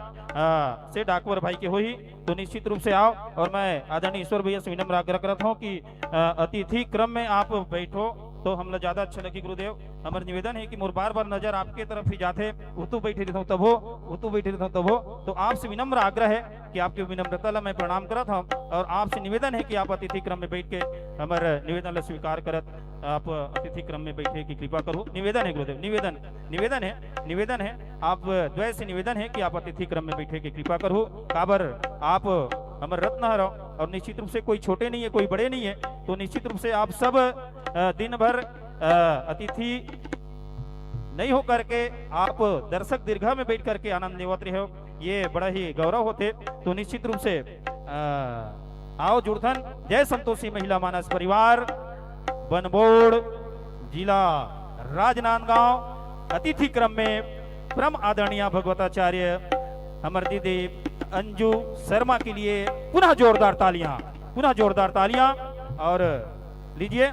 [SPEAKER 4] से डाकवर भाई की हुई। तो निश्चित रूप से आओ और मैं आदरणीय ईश्वर भैया से विनम्र आग्रह करता हूँ कि अतिथि क्रम में आप बैठो तो हम लोग ज्यादा अच्छा लगी। गुरुदेव हमारा निवेदन है कि मोर बार बार नजर आपके तरफ ही जाते, उतु बैठे रहता हूँ तब हो, उतु बैठे रहता हूँ तब हो। तो आपसे विनम्र आग्रह है कि आपकी विनम्रता ला मैं प्रणाम करता हूँ और आपसे निवेदन है कि आप अतिथि क्रम में बैठ के हमारे निवेदन ला स्वीकार करत आप अतिथि क्रम में बैठे की कृपा करो। निवेदन है गुरुदेव, निवेदन है आप द्वय से निवेदन है कि आप अतिथि क्रम में बैठे की कृपा करो। काबर आप हमारे रत्न हरो और निश्चित रूप से कोई छोटे नहीं है, कोई बड़े नहीं है। तो निश्चित रूप से आप सब दिन भर अतिथि नहीं हो करके आप दर्शक दीर्घा में बैठ करके आनंद लेवत रहे हो, ये बड़ा ही गौरव होते। तो निश्चित रूप से आओ जुड़थन। जय संतोषी महिला मानस परिवार, बनबोड़, जिला राजनांदगांव। अतिथि क्रम में परम आदरणीय भगवताचार्य हमर दीदी अंजू शर्मा के लिए पुनः जोरदार तालियां और लीजिए